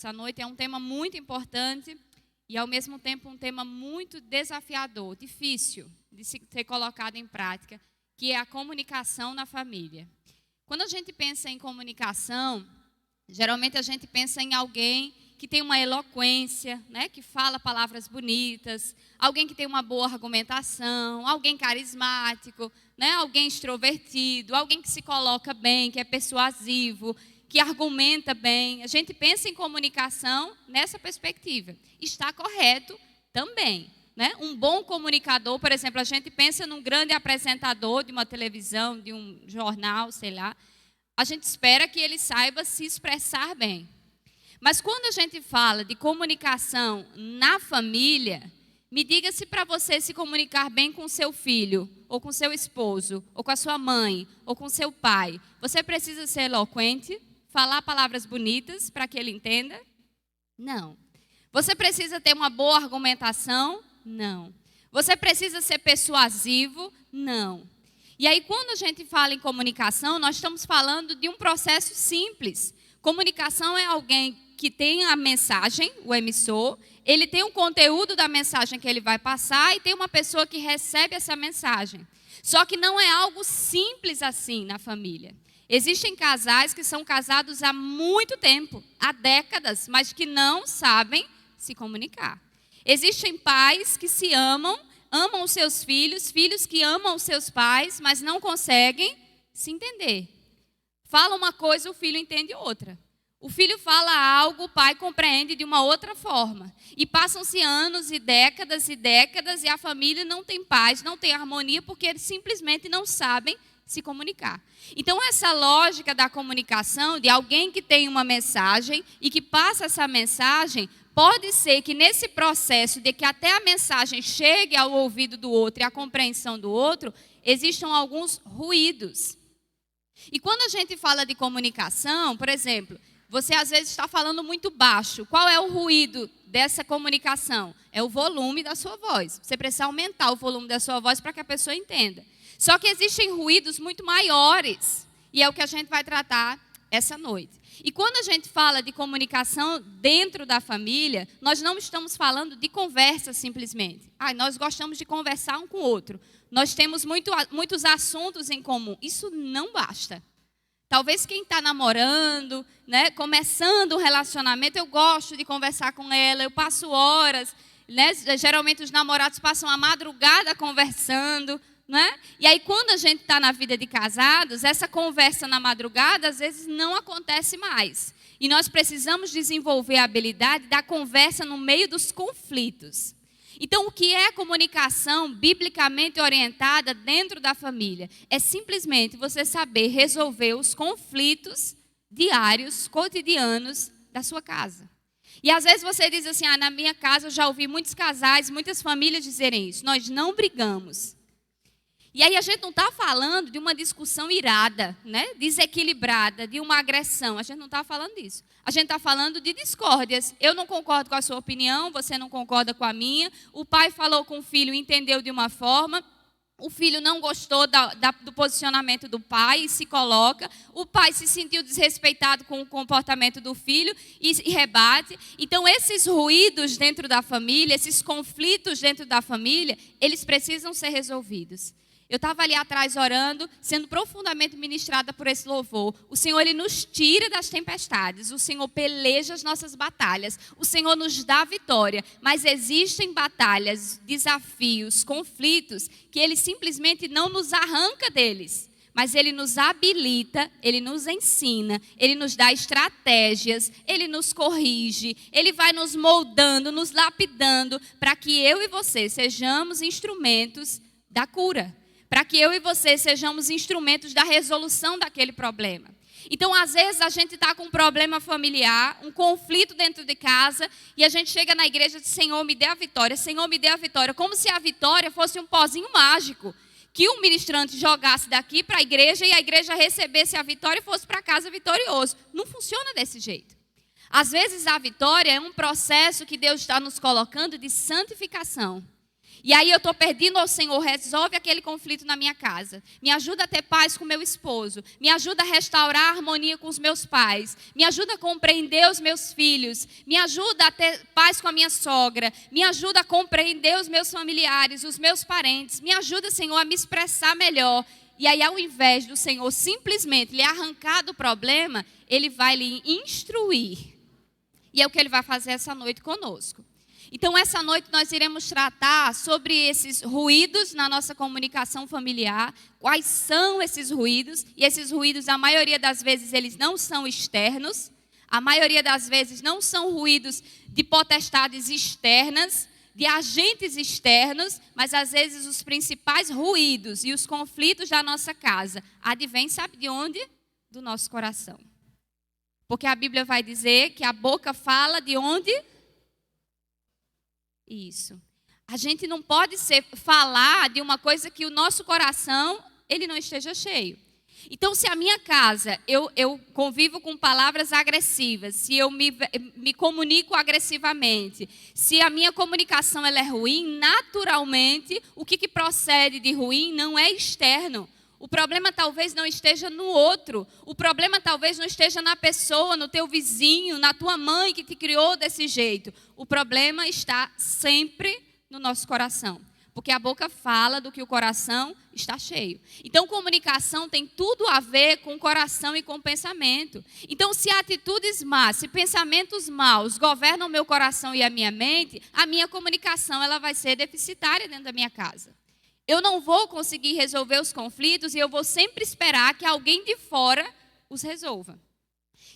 Essa noite é um tema muito importante e, ao mesmo tempo, um tema muito desafiador, difícil de ser colocado em prática, que é a comunicação na família. Quando a gente pensa em comunicação, geralmente a gente pensa em alguém que tem uma eloquência, né, que fala palavras bonitas, alguém que tem uma boa argumentação, alguém carismático, né, alguém extrovertido, alguém que se coloca bem, que é persuasivo, que argumenta bem. A gente pensa em comunicação nessa perspectiva. Está correto também, né? Um bom comunicador, por exemplo, a gente pensa num grande apresentador de uma televisão, de um jornal, sei lá. A gente espera que ele saiba se expressar bem. Mas quando a gente fala de comunicação na família, me diga se para você se comunicar bem com seu filho, ou com seu esposo, ou com a sua mãe, ou com seu pai, você precisa ser eloquente, falar palavras bonitas para que ele entenda? Não. Você precisa ter uma boa argumentação? Não. Você precisa ser persuasivo? Não. E aí, quando a gente fala em comunicação, nós estamos falando de um processo simples. Comunicação é alguém que tem a mensagem, o emissor, ele tem o conteúdo da mensagem que ele vai passar e tem uma pessoa que recebe essa mensagem. Só que não é algo simples assim na família. Existem casais que são casados há muito tempo, há décadas, mas que não sabem se comunicar. Existem pais que se amam, amam os seus filhos, filhos que amam os seus pais, mas não conseguem se entender. Fala uma coisa, o filho entende outra. O filho fala algo, o pai compreende de uma outra forma. E passam-se anos e décadas e a família não tem paz, não tem harmonia, porque eles simplesmente não sabem se comunicar. Então, essa lógica da comunicação, de alguém que tem uma mensagem e que passa essa mensagem, pode ser que nesse processo de que até a mensagem chegue ao ouvido do outro e à compreensão do outro, existam alguns ruídos. E quando a gente fala de comunicação, por exemplo, você às vezes está falando muito baixo. Qual é o ruído dessa comunicação? É o volume da sua voz. Você precisa aumentar o volume da sua voz para que a pessoa entenda. Só que existem ruídos muito maiores, e é o que a gente vai tratar essa noite. E quando a gente fala de comunicação dentro da família, nós não estamos falando de conversa simplesmente. Nós gostamos de conversar um com o outro. Nós temos muitos assuntos em comum. Isso não basta. Talvez quem está namorando, né, começando um relacionamento, eu gosto de conversar com ela, eu passo horas, né, geralmente os namorados passam a madrugada conversando, né? E aí, quando a gente está na vida de casados, essa conversa na madrugada, às vezes, não acontece mais. E nós precisamos desenvolver a habilidade da conversa no meio dos conflitos. Então, o que é a comunicação biblicamente orientada dentro da família? É simplesmente você saber resolver os conflitos diários, cotidianos da sua casa. E às vezes você diz assim, na minha casa eu já ouvi muitos casais, muitas famílias dizerem isso, nós não brigamos. E aí a gente não está falando de uma discussão irada, né? Desequilibrada, de uma agressão. A gente não está falando disso. A gente está falando de discórdias. Eu não concordo com a sua opinião, você não concorda com a minha. O pai falou com o filho e entendeu de uma forma. O filho não gostou do posicionamento do pai e se coloca. O pai se sentiu desrespeitado com o comportamento do filho e rebate. Então, esses ruídos dentro da família, esses conflitos dentro da família, eles precisam ser resolvidos. Eu estava ali atrás orando, sendo profundamente ministrada por esse louvor. O Senhor, Ele nos tira das tempestades. O Senhor peleja as nossas batalhas. O Senhor nos dá vitória. Mas existem batalhas, desafios, conflitos, que Ele simplesmente não nos arranca deles. Mas Ele nos habilita, Ele nos ensina, Ele nos dá estratégias, Ele nos corrige, Ele vai nos moldando, nos lapidando, para que eu e você sejamos instrumentos da cura. Para que eu e você sejamos instrumentos da resolução daquele problema. Então, às vezes, a gente está com um problema familiar, um conflito dentro de casa, e a gente chega na igreja e diz, Senhor, me dê a vitória, Senhor, me dê a vitória. Como se a vitória fosse um pozinho mágico, que o ministrante jogasse daqui para a igreja e a igreja recebesse a vitória e fosse para casa vitorioso. Não funciona desse jeito. Às vezes, a vitória é um processo que Deus está nos colocando de santificação. E aí eu estou pedindo ao Senhor, resolve aquele conflito na minha casa. Me ajuda a ter paz com meu esposo. Me ajuda a restaurar a harmonia com os meus pais. Me ajuda a compreender os meus filhos. Me ajuda a ter paz com a minha sogra. Me ajuda a compreender os meus familiares, os meus parentes. Me ajuda, Senhor, a me expressar melhor. E aí, ao invés do Senhor simplesmente lhe arrancar do problema, Ele vai lhe instruir. E é o que Ele vai fazer essa noite conosco. Então, essa noite nós iremos tratar sobre esses ruídos na nossa comunicação familiar. Quais são esses ruídos? E esses ruídos, a maioria das vezes, eles não são externos. A maioria das vezes não são ruídos de potestades externas, de agentes externos, mas às vezes os principais ruídos e os conflitos da nossa casa advêm, sabe de onde? Do nosso coração. Porque a Bíblia vai dizer que a boca fala de onde? Isso. A gente não pode falar de uma coisa que o nosso coração, ele não esteja cheio. Então, se a minha casa, eu convivo com palavras agressivas, se eu me comunico agressivamente, se a minha comunicação ela é ruim, naturalmente, o que procede de ruim não é externo. O problema talvez não esteja no outro. O problema talvez não esteja na pessoa, no teu vizinho, na tua mãe que te criou desse jeito. O problema está sempre no nosso coração. Porque a boca fala do que o coração está cheio. Então, comunicação tem tudo a ver com o coração e com o pensamento. Então, se atitudes más, se pensamentos maus governam o meu coração e a minha mente, a minha comunicação ela vai ser deficitária dentro da minha casa. Eu não vou conseguir resolver os conflitos e eu vou sempre esperar que alguém de fora os resolva.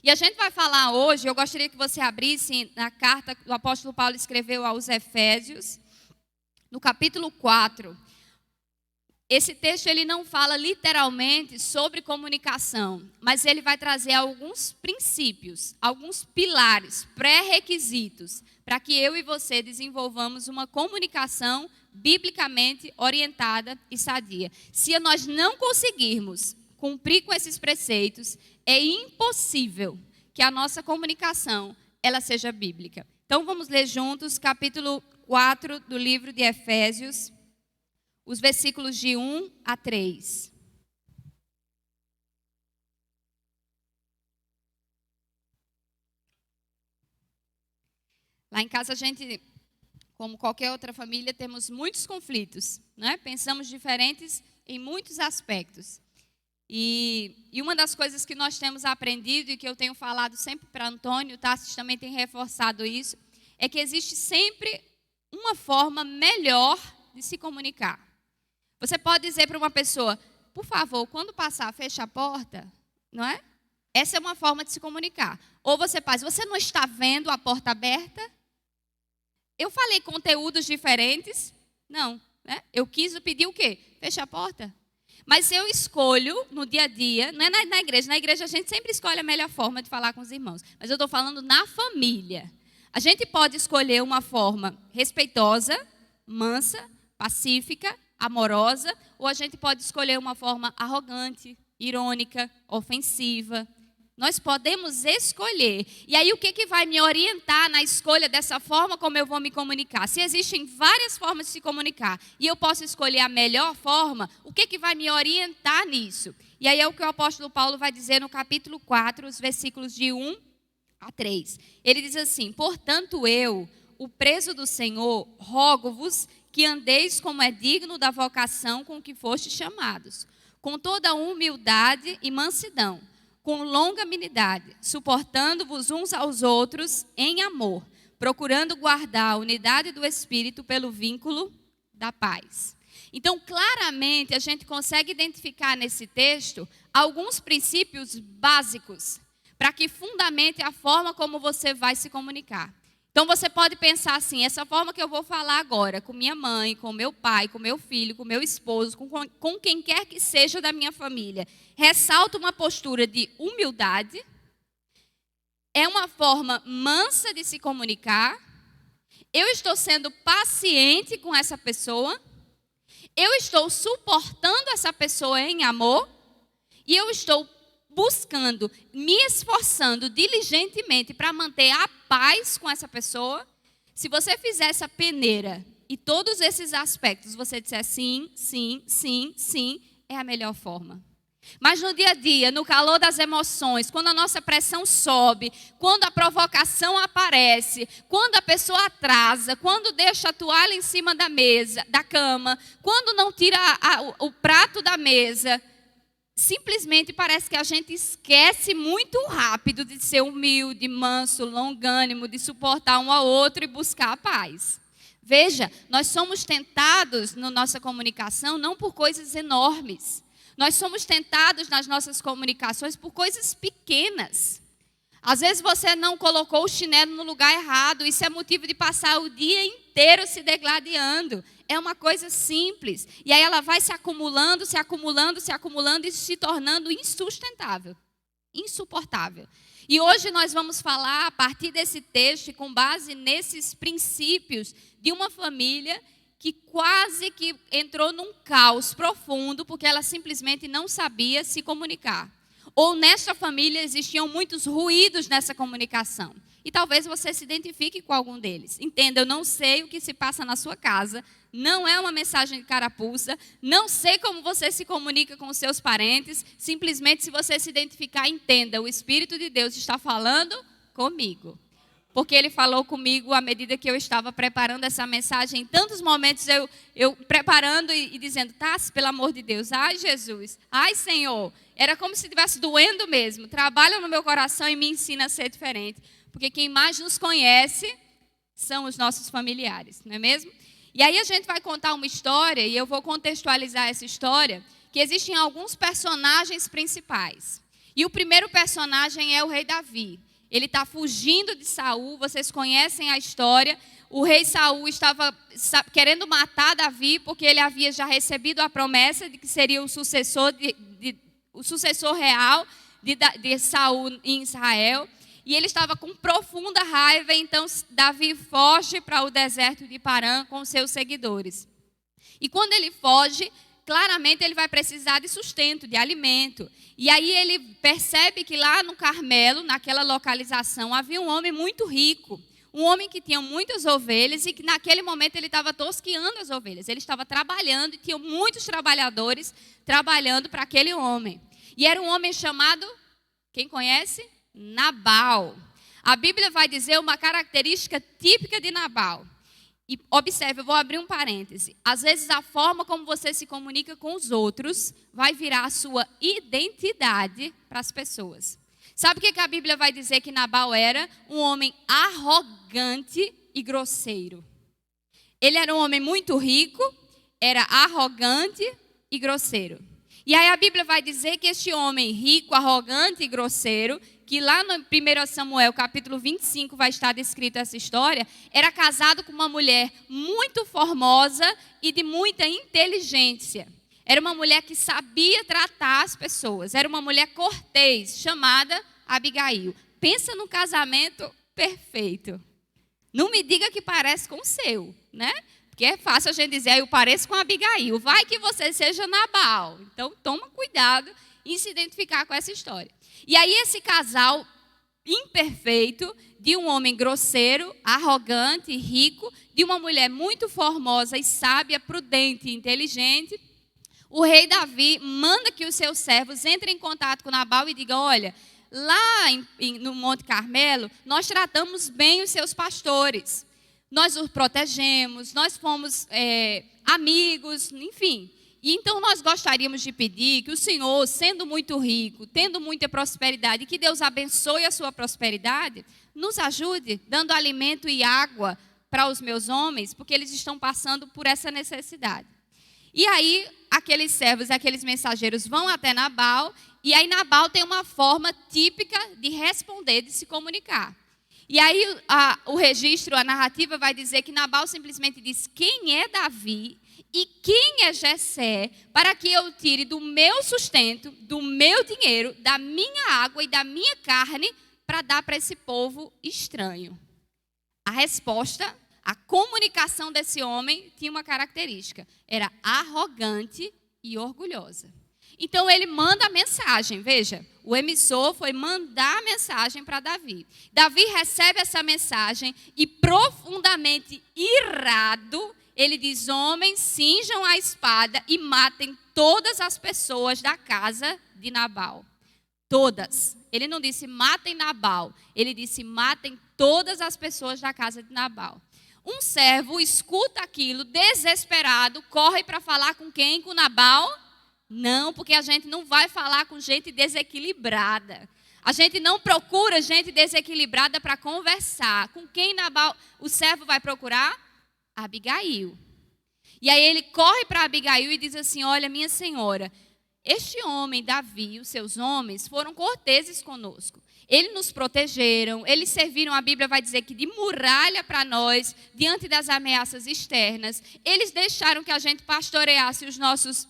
E a gente vai falar hoje, eu gostaria que você abrisse na carta que o apóstolo Paulo escreveu aos Efésios, no capítulo 4. Esse texto ele não fala literalmente sobre comunicação, mas ele vai trazer alguns princípios, alguns pilares, pré-requisitos, para que eu e você desenvolvamos uma comunicação biblicamente orientada e sadia. Se nós não conseguirmos cumprir com esses preceitos, é impossível que a nossa comunicação ela seja bíblica. Então vamos ler juntos capítulo 4 do livro de Efésios, os versículos de 1 a 3. Lá em casa a gente, como qualquer outra família, temos muitos conflitos, né? Pensamos diferentes em muitos aspectos. E uma das coisas que nós temos aprendido e que eu tenho falado sempre para Antônio, o Tassis também tem reforçado isso, é que existe sempre uma forma melhor de se comunicar. Você pode dizer para uma pessoa, por favor, quando passar, fecha a porta, não é? Essa é uma forma de se comunicar. Ou você faz, você não está vendo a porta aberta? Eu falei conteúdos diferentes? Não, né? Eu quis pedir o quê? Fecha a porta. Mas eu escolho no dia a dia, não é na igreja a gente sempre escolhe a melhor forma de falar com os irmãos. Mas eu estou falando na família. A gente pode escolher uma forma respeitosa, mansa, pacífica, amorosa, ou a gente pode escolher uma forma arrogante, irônica, ofensiva. Nós podemos escolher. E aí o que vai me orientar na escolha dessa forma como eu vou me comunicar? Se existem várias formas de se comunicar e eu posso escolher a melhor forma, o que vai me orientar nisso? E aí é o que o apóstolo Paulo vai dizer no capítulo 4, os versículos de 1 a 3. Ele diz assim, portanto eu, o preso do Senhor, rogo-vos que andeis como é digno da vocação com que fostes chamados, com toda humildade e mansidão, com longanimidade, suportando-vos uns aos outros em amor, procurando guardar a unidade do Espírito pelo vínculo da paz. Então, claramente, a gente consegue identificar nesse texto alguns princípios básicos para que fundamente a forma como você vai se comunicar. Então, você pode pensar assim, essa forma que eu vou falar agora, com minha mãe, com meu pai, com meu filho, com meu esposo, com quem quer que seja da minha família, ressalta uma postura de humildade, é uma forma mansa de se comunicar, eu estou sendo paciente com essa pessoa, eu estou suportando essa pessoa em amor, e eu estou buscando, me esforçando diligentemente para manter a paz com essa pessoa. Se você fizer essa peneira e todos esses aspectos você disser sim, sim, sim, sim, é a melhor forma. Mas no dia a dia, no calor das emoções, quando a nossa pressão sobe, quando a provocação aparece, quando a pessoa atrasa, quando deixa a toalha em cima da mesa, da cama, quando não tira o prato da mesa, simplesmente parece que a gente esquece muito rápido de ser humilde, manso, longânimo, de suportar um ao outro e buscar a paz. Veja, nós somos tentados na nossa comunicação não por coisas enormes. Nós somos tentados nas nossas comunicações por coisas pequenas. Às vezes você não colocou o chinelo no lugar errado. Isso é motivo de passar o dia inteiro se degladiando. É uma coisa simples. E aí ela vai se acumulando, se acumulando, se acumulando e se tornando insustentável, insuportável. E hoje nós vamos falar, a partir desse texto, com base nesses princípios de uma família que quase que entrou num caos profundo, porque ela simplesmente não sabia se comunicar. Ou nesta família existiam muitos ruídos nessa comunicação. E talvez você se identifique com algum deles. Entenda, eu não sei o que se passa na sua casa, não é uma mensagem de carapuça, não sei como você se comunica com os seus parentes, simplesmente se você se identificar, entenda, o Espírito de Deus está falando comigo. Porque Ele falou comigo à medida que eu estava preparando essa mensagem. Em tantos momentos eu preparando e dizendo, Tassi, pelo amor de Deus, ai Jesus, ai Senhor. Era como se estivesse doendo mesmo. Trabalha no meu coração e me ensina a ser diferente. Porque quem mais nos conhece são os nossos familiares, não é mesmo? E aí a gente vai contar uma história, e eu vou contextualizar essa história, que existem alguns personagens principais. E o primeiro personagem é o rei Davi. Ele está fugindo de Saul, vocês conhecem a história. O rei Saul estava querendo matar Davi, porque ele havia já recebido a promessa de que seria o sucessor, o sucessor real de Saul em Israel. E ele estava com profunda raiva, então Davi foge para o deserto de Parã com seus seguidores. E quando ele foge, claramente ele vai precisar de sustento, de alimento. E aí ele percebe que lá no Carmelo, naquela localização, havia um homem muito rico. Um homem que tinha muitas ovelhas e que naquele momento ele estava tosqueando as ovelhas. Ele estava trabalhando e tinha muitos trabalhadores trabalhando para aquele homem. E era um homem chamado, quem conhece? Nabal. A Bíblia vai dizer uma característica típica de Nabal. E observe, eu vou abrir um parêntese. Às vezes a forma como você se comunica com os outros vai virar a sua identidade para as pessoas. Sabe o que a Bíblia vai dizer que Nabal era? Um homem arrogante e grosseiro. Ele era um homem muito rico, era arrogante e grosseiro. E aí a Bíblia vai dizer que este homem rico, arrogante e grosseiro, que lá no 1 Samuel, capítulo 25, vai estar descrita essa história, era casado com uma mulher muito formosa e de muita inteligência. Era uma mulher que sabia tratar as pessoas. Era uma mulher cortês, chamada Abigail. Pensa num casamento perfeito. Não me diga que parece com o seu, né? Porque é fácil a gente dizer, eu pareço com Abigail. Vai que você seja Nabal. Então, toma cuidado em se identificar com essa história. E aí esse casal imperfeito, de um homem grosseiro, arrogante, rico, de uma mulher muito formosa e sábia, prudente e inteligente, o rei Davi manda que os seus servos entrem em contato com Nabal e digam, olha, lá no Monte Carmelo, nós tratamos bem os seus pastores. Nós os protegemos, nós fomos amigos, enfim. E então nós gostaríamos de pedir que o Senhor, sendo muito rico, tendo muita prosperidade, que Deus abençoe a sua prosperidade, nos ajude dando alimento e água para os meus homens, porque eles estão passando por essa necessidade. E aí aqueles servos, aqueles mensageiros vão até Nabal, e aí Nabal tem uma forma típica de responder, de se comunicar. E aí o registro, a narrativa vai dizer que Nabal simplesmente diz, quem é Davi e quem é Jessé, para que eu tire do meu sustento, do meu dinheiro, da minha água e da minha carne, para dar para esse povo estranho. A resposta, a comunicação desse homem tinha uma característica, era arrogante e orgulhosa. Então ele manda a mensagem, veja, o emissor foi mandar a mensagem para Davi. Davi recebe essa mensagem e profundamente irado, ele diz: homens, cinjam a espada e matem todas as pessoas da casa de Nabal. Todas. Ele não disse matem Nabal, ele disse matem todas as pessoas da casa de Nabal. Um servo escuta aquilo, desesperado, corre para falar com quem? Com Nabal? Não, porque a gente não vai falar com gente desequilibrada. A gente não procura gente desequilibrada para conversar. Com quem Nabal, o servo vai procurar? Abigail. E aí ele corre para Abigail e diz assim: olha, minha senhora, este homem, Davi, os seus homens, foram corteses conosco. Eles nos protegeram, eles serviram, a Bíblia vai dizer que de muralha para nós, diante das ameaças externas. Eles deixaram que a gente pastoreasse os nossos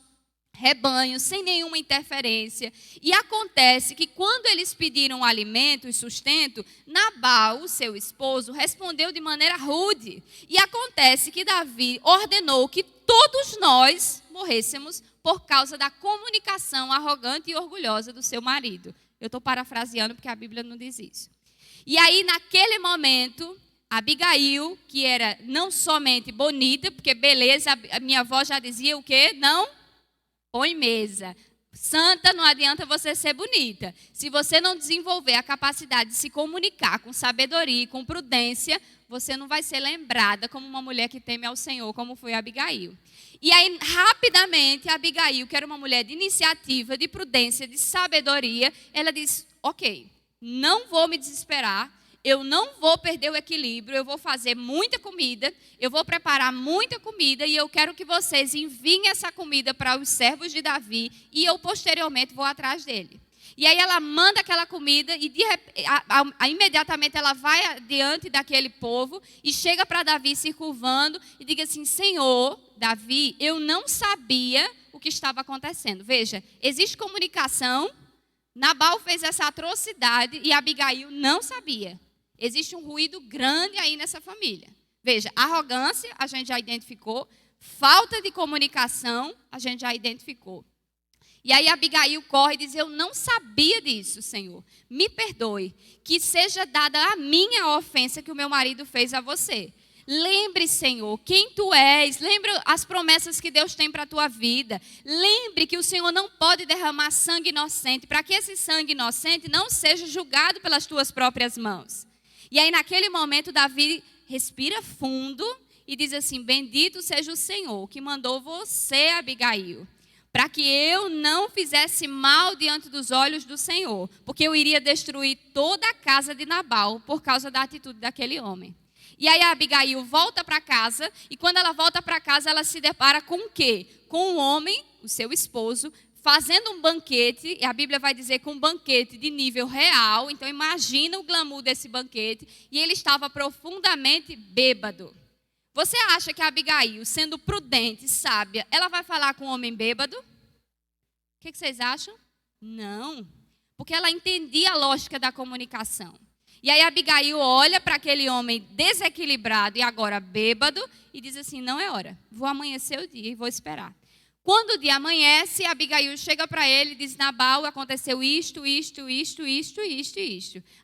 rebanhos sem nenhuma interferência. E acontece que quando eles pediram alimento e sustento, Nabal, o seu esposo, respondeu de maneira rude. E acontece que Davi ordenou que todos nós morrêssemos por causa da comunicação arrogante e orgulhosa do seu marido. Eu estou parafraseando porque a Bíblia não diz isso. E aí, naquele momento, Abigail, que era não somente bonita, porque beleza, a minha avó já dizia o quê? Não põe mesa. Santa, não adianta você ser bonita. Se você não desenvolver a capacidade de se comunicar com sabedoria e com prudência, você não vai ser lembrada como uma mulher que teme ao Senhor, como foi Abigail. E aí, rapidamente, Abigail, que era uma mulher de iniciativa, de prudência, de sabedoria, ela diz: ok, não vou me desesperar, eu não vou perder o equilíbrio, eu vou fazer muita comida, eu vou preparar muita comida e eu quero que vocês enviem essa comida para os servos de Davi e eu posteriormente vou atrás dele. E aí ela manda aquela comida e imediatamente ela vai diante daquele povo e chega para Davi se curvando e diz assim: Senhor, Davi, eu não sabia o que estava acontecendo. Veja, existe comunicação, Nabal fez essa atrocidade e Abigail não sabia. Existe um ruído grande aí nessa família. Veja, arrogância a gente já identificou, falta de comunicação a gente já identificou. E aí Abigail corre e diz: eu não sabia disso, Senhor. Me perdoe. Que seja dada a minha ofensa que o meu marido fez a você. Lembre, Senhor, quem tu és. Lembre as promessas que Deus tem para a tua vida. Lembre que o Senhor não pode derramar sangue inocente, para que esse sangue inocente não seja julgado pelas tuas próprias mãos. E aí naquele momento Davi respira fundo e diz assim: bendito seja o Senhor que mandou você, Abigail, para que eu não fizesse mal diante dos olhos do Senhor, porque eu iria destruir toda a casa de Nabal por causa da atitude daquele homem. E aí a Abigail volta para casa, e quando ela volta para casa, ela se depara com o quê? Com o homem, o seu esposo, fazendo um banquete, e a Bíblia vai dizer que um banquete de nível real. Então imagina o glamour desse banquete, e ele estava profundamente bêbado. Você acha que a Abigail, sendo prudente, sábia, ela vai falar com um homem bêbado? O que vocês acham? Não, porque ela entendia a lógica da comunicação. E aí a Abigail olha para aquele homem desequilibrado e agora bêbado e diz assim: não é hora, vou amanhecer o dia e vou esperar. Quando o dia amanhece, a Abigail chega para ele e diz: Nabal, aconteceu isto.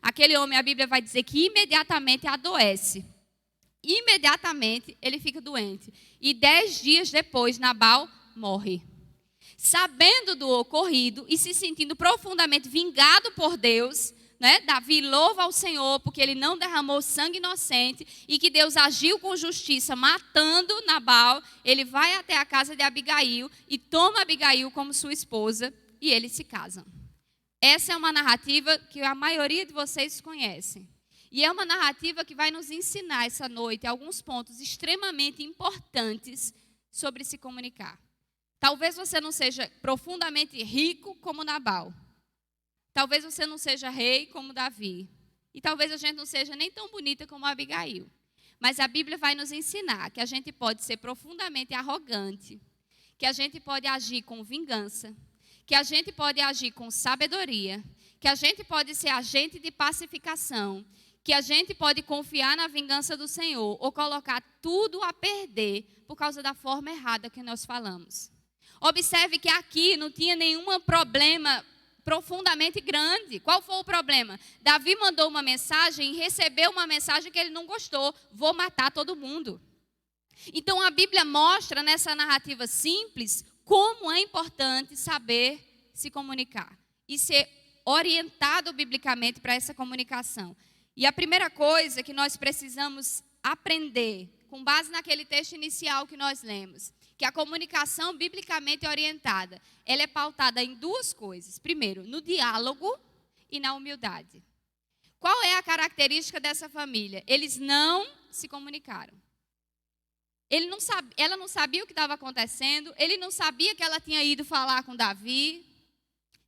Aquele homem, a Bíblia vai dizer que imediatamente adoece. Imediatamente ele fica doente. E 10 dias depois, Nabal morre. Sabendo do ocorrido e se sentindo profundamente vingado por Deus, né? Davi louva ao Senhor porque ele não derramou sangue inocente e que Deus agiu com justiça matando Nabal. Ele vai até a casa de Abigail e toma Abigail como sua esposa e eles se casam. Essa é uma narrativa que a maioria de vocês conhecem. E é uma narrativa que vai nos ensinar essa noite alguns pontos extremamente importantes sobre se comunicar. Talvez você não seja profundamente rico como Nabal. Talvez você não seja rei como Davi. E talvez a gente não seja nem tão bonita como Abigail. Mas a Bíblia vai nos ensinar que a gente pode ser profundamente arrogante, que a gente pode agir com vingança, que a gente pode agir com sabedoria, que a gente pode ser agente de pacificação, que a gente pode confiar na vingança do Senhor ou colocar tudo a perder por causa da forma errada que nós falamos. Observe que aqui não tinha nenhum problema profundamente grande. Qual foi o problema? Davi mandou uma mensagem e recebeu uma mensagem que ele não gostou: vou matar todo mundo. Então, a Bíblia mostra nessa narrativa simples como é importante saber se comunicar e ser orientado biblicamente para essa comunicação. E a primeira coisa que nós precisamos aprender, com base naquele texto inicial que nós lemos, que a comunicação biblicamente orientada, ela é pautada em duas coisas. Primeiro, no diálogo e na humildade. Qual é a característica dessa família? Eles não se comunicaram. Ela não sabia o que estava acontecendo, ele não sabia que ela tinha ido falar com Davi.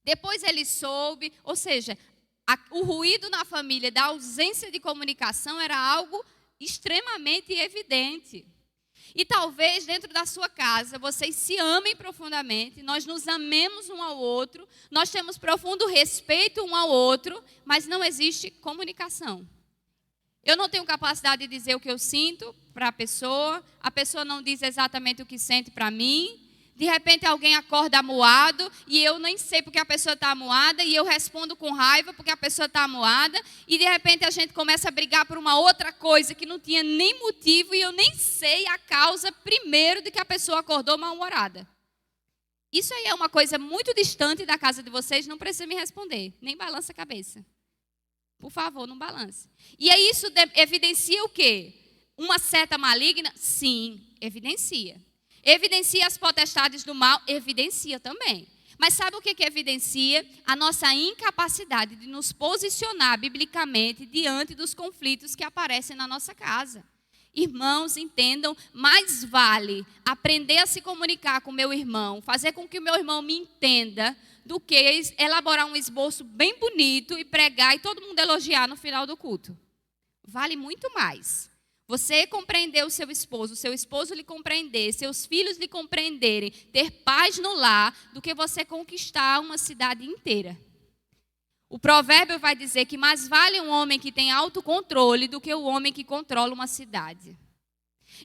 Depois ele soube, ou seja, o ruído na família da ausência de comunicação era algo extremamente evidente. E talvez dentro da sua casa vocês se amem profundamente, nós nos amemos um ao outro, nós temos profundo respeito um ao outro, mas não existe comunicação. Eu não tenho capacidade de dizer o que eu sinto para a pessoa não diz exatamente o que sente para mim. De repente alguém acorda amuado e eu nem sei porque a pessoa está amuada e eu respondo com raiva porque a pessoa está amuada e de repente a gente começa a brigar por uma outra coisa que não tinha nem motivo e eu nem sei a causa primeiro de que a pessoa acordou mal-humorada. Isso aí é uma coisa muito distante da casa de vocês, não precisa me responder, nem balança a cabeça. Por favor, não balance. E aí isso evidencia o quê? Uma seta maligna? Sim, evidencia. Evidencia as potestades do mal? Evidencia também. Mas sabe o que evidencia? A nossa incapacidade de nos posicionar biblicamente diante dos conflitos que aparecem na nossa casa. Irmãos, entendam, mais vale aprender a se comunicar com o meu irmão, fazer com que o meu irmão me entenda, do que elaborar um esboço bem bonito e pregar e todo mundo elogiar no final do culto. Vale muito mais. Você compreender o seu esposo lhe compreender, seus filhos lhe compreenderem, ter paz no lar, do que você conquistar uma cidade inteira. O provérbio vai dizer que mais vale um homem que tem autocontrole do que o homem que controla uma cidade.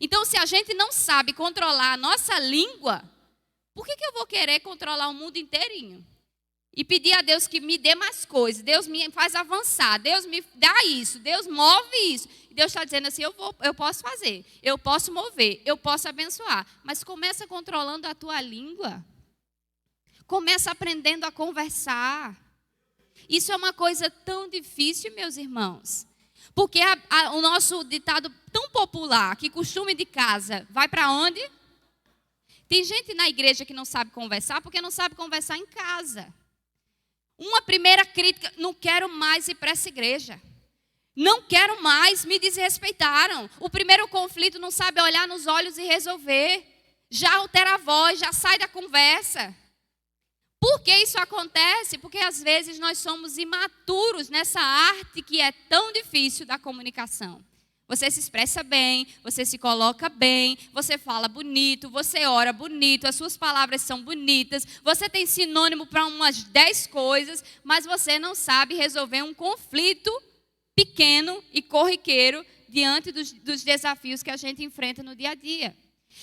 Então, se a gente não sabe controlar a nossa língua, por que eu vou querer controlar o mundo inteirinho? E pedir a Deus que me dê mais coisas, Deus me faz avançar, Deus me dá isso, Deus move isso. E Deus está dizendo assim, eu posso fazer, eu posso mover, eu posso abençoar. Mas começa controlando a tua língua. Começa aprendendo a conversar. Isso é uma coisa tão difícil, meus irmãos. Porque o nosso ditado tão popular, que costume de casa, vai para onde? Tem gente na igreja que não sabe conversar porque não sabe conversar em casa. Uma primeira crítica, não quero mais ir para essa igreja. Não quero mais, me desrespeitaram. O primeiro conflito não sabe olhar nos olhos e resolver. Já altera a voz, já sai da conversa. Por que isso acontece? Porque às vezes nós somos imaturos nessa arte que é tão difícil da comunicação. Você se expressa bem, você se coloca bem, você fala bonito, você ora bonito, as suas palavras são bonitas, você tem sinônimo para umas 10 coisas, mas você não sabe resolver um conflito pequeno e corriqueiro diante dos desafios que a gente enfrenta no dia a dia.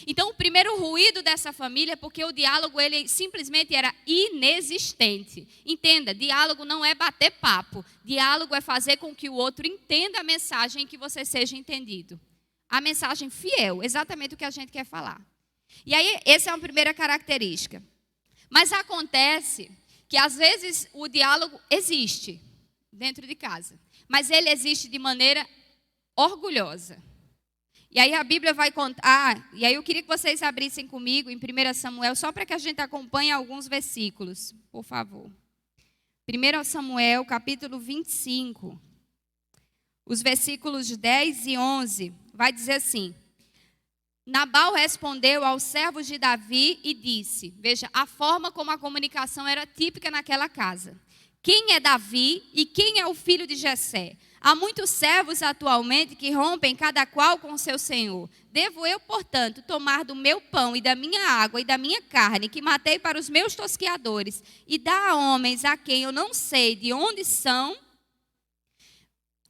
Então, o primeiro ruído dessa família é porque o diálogo ele simplesmente era inexistente. Entenda, diálogo não é bater papo. Diálogo é fazer com que o outro entenda a mensagem e que você seja entendido. A mensagem fiel, exatamente o que a gente quer falar. E aí, essa é a primeira característica. Mas acontece que, às vezes, o diálogo existe dentro de casa. Mas ele existe de maneira orgulhosa. E aí a Bíblia vai contar, e aí eu queria que vocês abrissem comigo em 1 Samuel, só para que a gente acompanhe alguns versículos, por favor. 1 Samuel, capítulo 25, os versículos 10 e 11, vai dizer assim: Nabal respondeu aos servos de Davi e disse, veja, a forma como a comunicação era típica naquela casa. Quem é Davi e quem é o filho de Jessé? Há muitos servos atualmente que rompem cada qual com seu senhor. Devo eu, portanto, tomar do meu pão e da minha água e da minha carne, que matei para os meus tosqueadores, e dar a homens a quem eu não sei de onde são?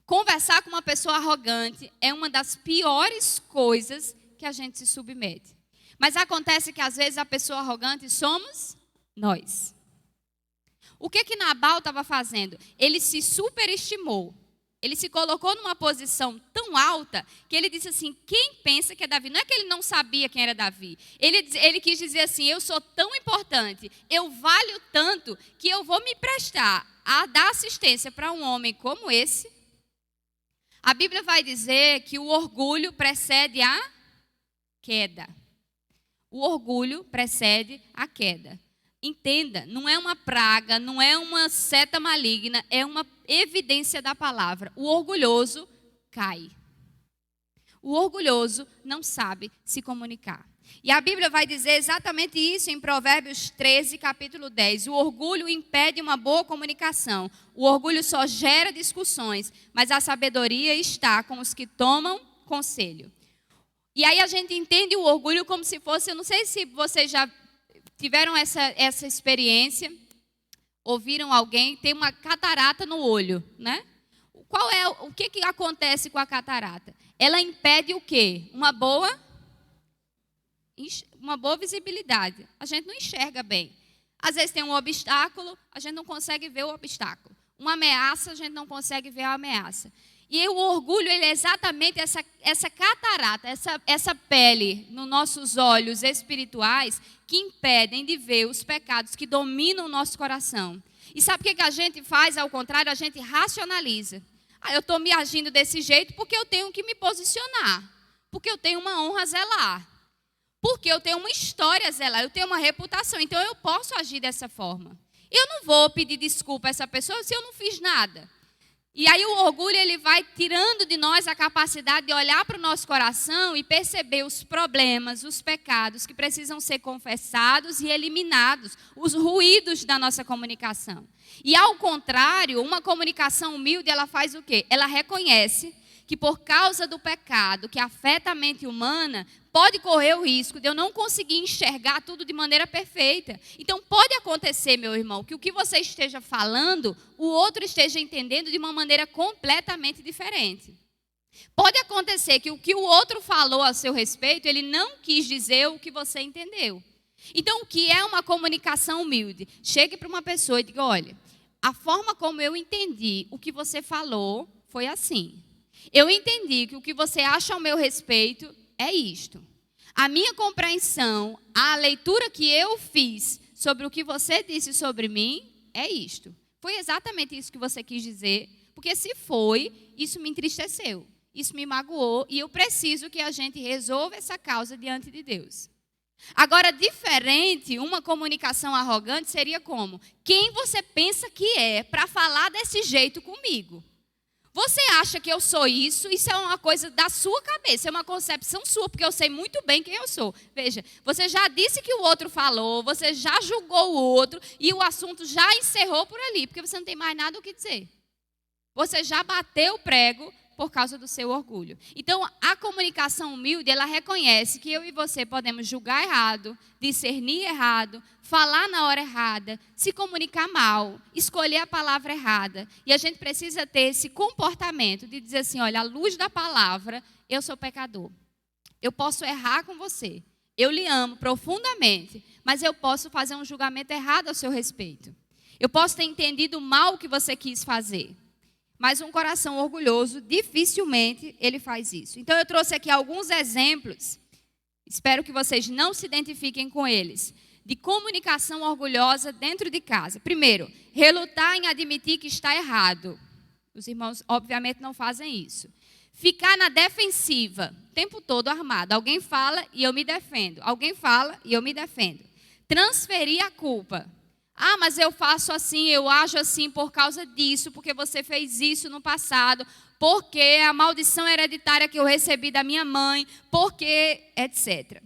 Conversar com uma pessoa arrogante é uma das piores coisas que a gente se submete. Mas acontece que às vezes a pessoa arrogante somos nós. O que Nabal estava fazendo? Ele se superestimou. Ele se colocou numa posição tão alta que ele disse assim, quem pensa que é Davi? Não é que ele não sabia quem era Davi. Ele quis dizer assim, eu sou tão importante, eu valho tanto que eu vou me prestar a dar assistência para um homem como esse. A Bíblia vai dizer que o orgulho precede a queda. O orgulho precede a queda. Entenda, não é uma praga, não é uma seta maligna, é uma evidência da palavra. O orgulhoso cai. O orgulhoso não sabe se comunicar. E a Bíblia vai dizer exatamente isso em Provérbios 13, capítulo 10. O orgulho impede uma boa comunicação. O orgulho só gera discussões, mas a sabedoria está com os que tomam conselho. E aí a gente entende o orgulho como se fosse, eu não sei se vocês já tiveram essa experiência, ouviram alguém, tem uma catarata no olho, né? O que acontece com a catarata? Ela impede o quê? Uma boa visibilidade. A gente não enxerga bem. Às vezes tem um obstáculo, a gente não consegue ver o obstáculo. Uma ameaça, a gente não consegue ver a ameaça. E o orgulho, ele é exatamente essa catarata, essa pele nos nossos olhos espirituais que impedem de ver os pecados que dominam o nosso coração. E sabe o que a gente faz? Ao contrário, a gente racionaliza. Eu estou me agindo desse jeito porque eu tenho que me posicionar. Porque eu tenho uma honra a zelar. Porque eu tenho uma história a zelar. Eu tenho uma reputação. Então eu posso agir dessa forma. Eu não vou pedir desculpa a essa pessoa se eu não fiz nada. E aí o orgulho, ele vai tirando de nós a capacidade de olhar para o nosso coração e perceber os problemas, os pecados que precisam ser confessados e eliminados, os ruídos da nossa comunicação. E ao contrário, uma comunicação humilde, ela faz o quê? Ela reconhece que por causa do pecado que afeta a mente humana, pode correr o risco de eu não conseguir enxergar tudo de maneira perfeita. Então pode acontecer, meu irmão, que o que você esteja falando, o outro esteja entendendo de uma maneira completamente diferente. Pode acontecer que o que o outro falou a seu respeito, ele não quis dizer o que você entendeu. Então o que é uma comunicação humilde? Chegue para uma pessoa e diga, olha, a forma como eu entendi o que você falou foi assim. Eu entendi que o que você acha ao meu respeito é isto. A minha compreensão, a leitura que eu fiz sobre o que você disse sobre mim é isto. Foi exatamente isso que você quis dizer, porque se foi, isso me entristeceu, isso me magoou e eu preciso que a gente resolva essa causa diante de Deus. Agora, diferente, uma comunicação arrogante seria como? Quem você pensa que é para falar desse jeito comigo? Você acha que eu sou isso? Isso é uma coisa da sua cabeça, é uma concepção sua, porque eu sei muito bem quem eu sou. Veja, você já disse que o outro falou, você já julgou o outro e o assunto já encerrou por ali, porque você não tem mais nada o que dizer. Você já bateu o prego por causa do seu orgulho. Então, a comunicação humilde, ela reconhece que eu e você podemos julgar errado, discernir errado, falar na hora errada, se comunicar mal, escolher a palavra errada. E a gente precisa ter esse comportamento de dizer assim, olha, à luz da palavra, eu sou pecador. Eu posso errar com você. Eu lhe amo profundamente, mas eu posso fazer um julgamento errado a seu respeito. Eu posso ter entendido mal o que você quis fazer. Mas um coração orgulhoso, dificilmente ele faz isso. Então eu trouxe aqui alguns exemplos, espero que vocês não se identifiquem com eles, de comunicação orgulhosa dentro de casa. Primeiro, relutar em admitir que está errado. Os irmãos, obviamente, não fazem isso. Ficar na defensiva, o tempo todo armado. Alguém fala e eu me defendo. Alguém fala e eu me defendo. Transferir a culpa. Ah, mas eu faço assim, eu ajo assim por causa disso, porque você fez isso no passado, porque a maldição hereditária que eu recebi da minha mãe, porque, etc.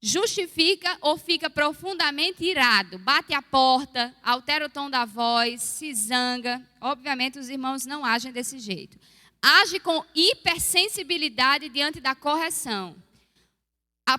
Justifica ou fica profundamente irado, bate a porta, altera o tom da voz, se zanga. Obviamente os irmãos não agem desse jeito. Age com hipersensibilidade diante da correção.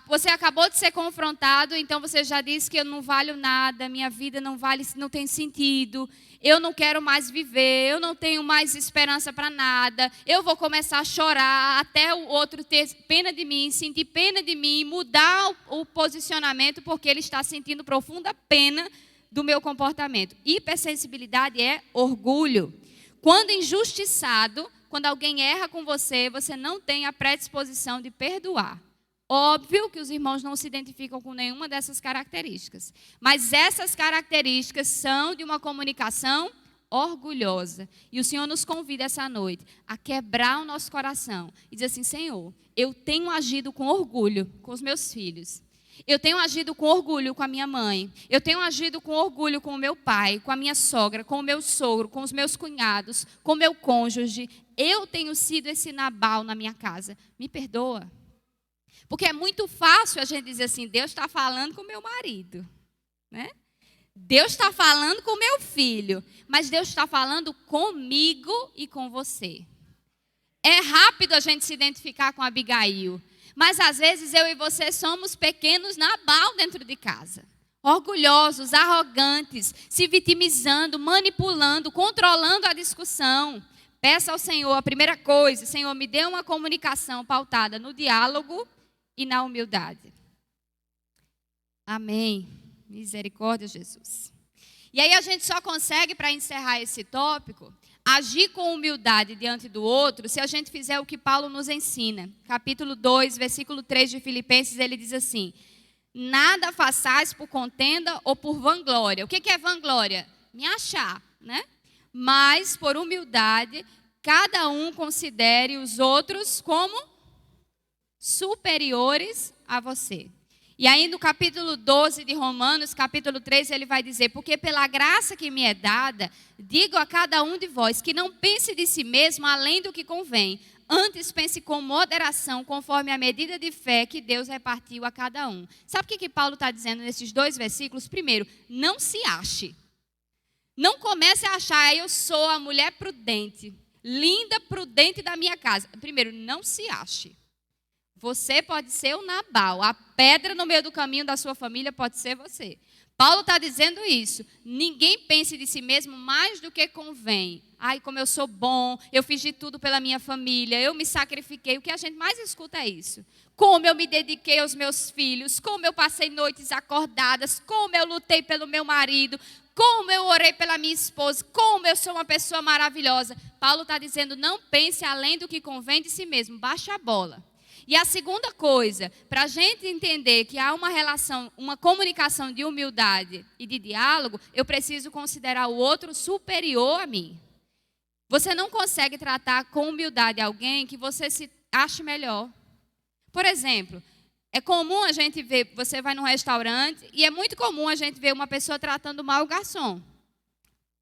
Você acabou de ser confrontado, então você já disse que eu não valho nada, minha vida não vale, não tem sentido, eu não quero mais viver, eu não tenho mais esperança para nada, eu vou começar a chorar até o outro ter pena de mim, sentir pena de mim, mudar o posicionamento porque ele está sentindo profunda pena do meu comportamento. Hipersensibilidade é orgulho. Quando injustiçado, quando alguém erra com você, você não tem a predisposição de perdoar. Óbvio que os irmãos não se identificam com nenhuma dessas características. Mas essas características são de uma comunicação orgulhosa. E o Senhor nos convida essa noite a quebrar o nosso coração e dizer assim: Senhor, eu tenho agido com orgulho com os meus filhos. Eu tenho agido com orgulho com a minha mãe. Eu tenho agido com orgulho com o meu pai, com a minha sogra, com o meu sogro, com os meus cunhados, com o meu cônjuge. Eu tenho sido esse Nabal na minha casa. Me perdoa. Porque é muito fácil a gente dizer assim: Deus está falando com o meu marido, né? Deus está falando com o meu filho, mas Deus está falando comigo e com você. É rápido a gente se identificar com Abigail, mas às vezes eu e você somos pequenos Nabal dentro de casa. Orgulhosos, arrogantes, se vitimizando, manipulando, controlando a discussão. Peça ao Senhor, a primeira coisa: Senhor, me dê uma comunicação pautada no diálogo e na humildade. Amém. Misericórdia, Jesus. E aí a gente só consegue, para encerrar esse tópico, agir com humildade diante do outro se a gente fizer o que Paulo nos ensina. Capítulo 2, versículo 3 de Filipenses, ele diz assim: nada façais por contenda ou por vanglória. O que é vanglória? Me achar, né? Mas por humildade, cada um considere os outros como superiores a você. E aí no capítulo 12 de Romanos, capítulo 3, ele vai dizer: porque pela graça que me é dada, digo a cada um de vós que não pense de si mesmo além do que convém. Antes pense com moderação, conforme a medida de fé que Deus repartiu a cada um. Sabe o que Paulo está dizendo nesses dois versículos? Primeiro, não se ache. Não comece a achar: eu sou a mulher prudente, linda, prudente da minha casa. Primeiro, não se ache. Você pode ser o Nabal, a pedra no meio do caminho da sua família pode ser você. Paulo está dizendo isso. Ninguém pense de si mesmo mais do que convém. Ai, como eu sou bom, eu fiz de tudo pela minha família, eu me sacrifiquei. O que a gente mais escuta é isso. Como eu me dediquei aos meus filhos, como eu passei noites acordadas, como eu lutei pelo meu marido, como eu orei pela minha esposa, como eu sou uma pessoa maravilhosa. Paulo está dizendo: não pense além do que convém de si mesmo, baixa a bola. E a segunda coisa, para a gente entender que há uma relação, uma comunicação de humildade e de diálogo, eu preciso considerar o outro superior a mim. Você não consegue tratar com humildade alguém que você se ache melhor. Por exemplo, é comum a gente ver, você vai num restaurante e é muito comum a gente ver uma pessoa tratando mal o garçom.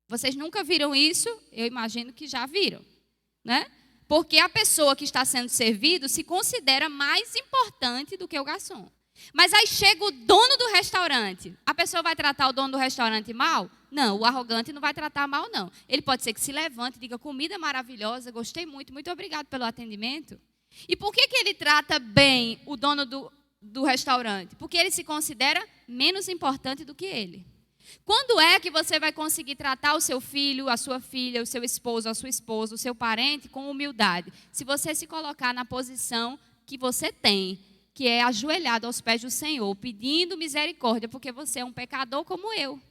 Vocês nunca viram isso? Eu imagino que já viram, né? Porque a pessoa que está sendo servido se considera mais importante do que o garçom. Mas aí chega o dono do restaurante. A pessoa vai tratar o dono do restaurante mal? Não, o arrogante não vai tratar mal, não. Ele pode ser que se levante e diga: comida maravilhosa, gostei muito, muito obrigado pelo atendimento. E por que ele trata bem o dono do restaurante? Porque ele se considera menos importante do que ele. Quando é que você vai conseguir tratar o seu filho, a sua filha, o seu esposo, a sua esposa, o seu parente com humildade? Se você se colocar na posição que você tem, que é ajoelhado aos pés do Senhor, pedindo misericórdia, porque você é um pecador como eu.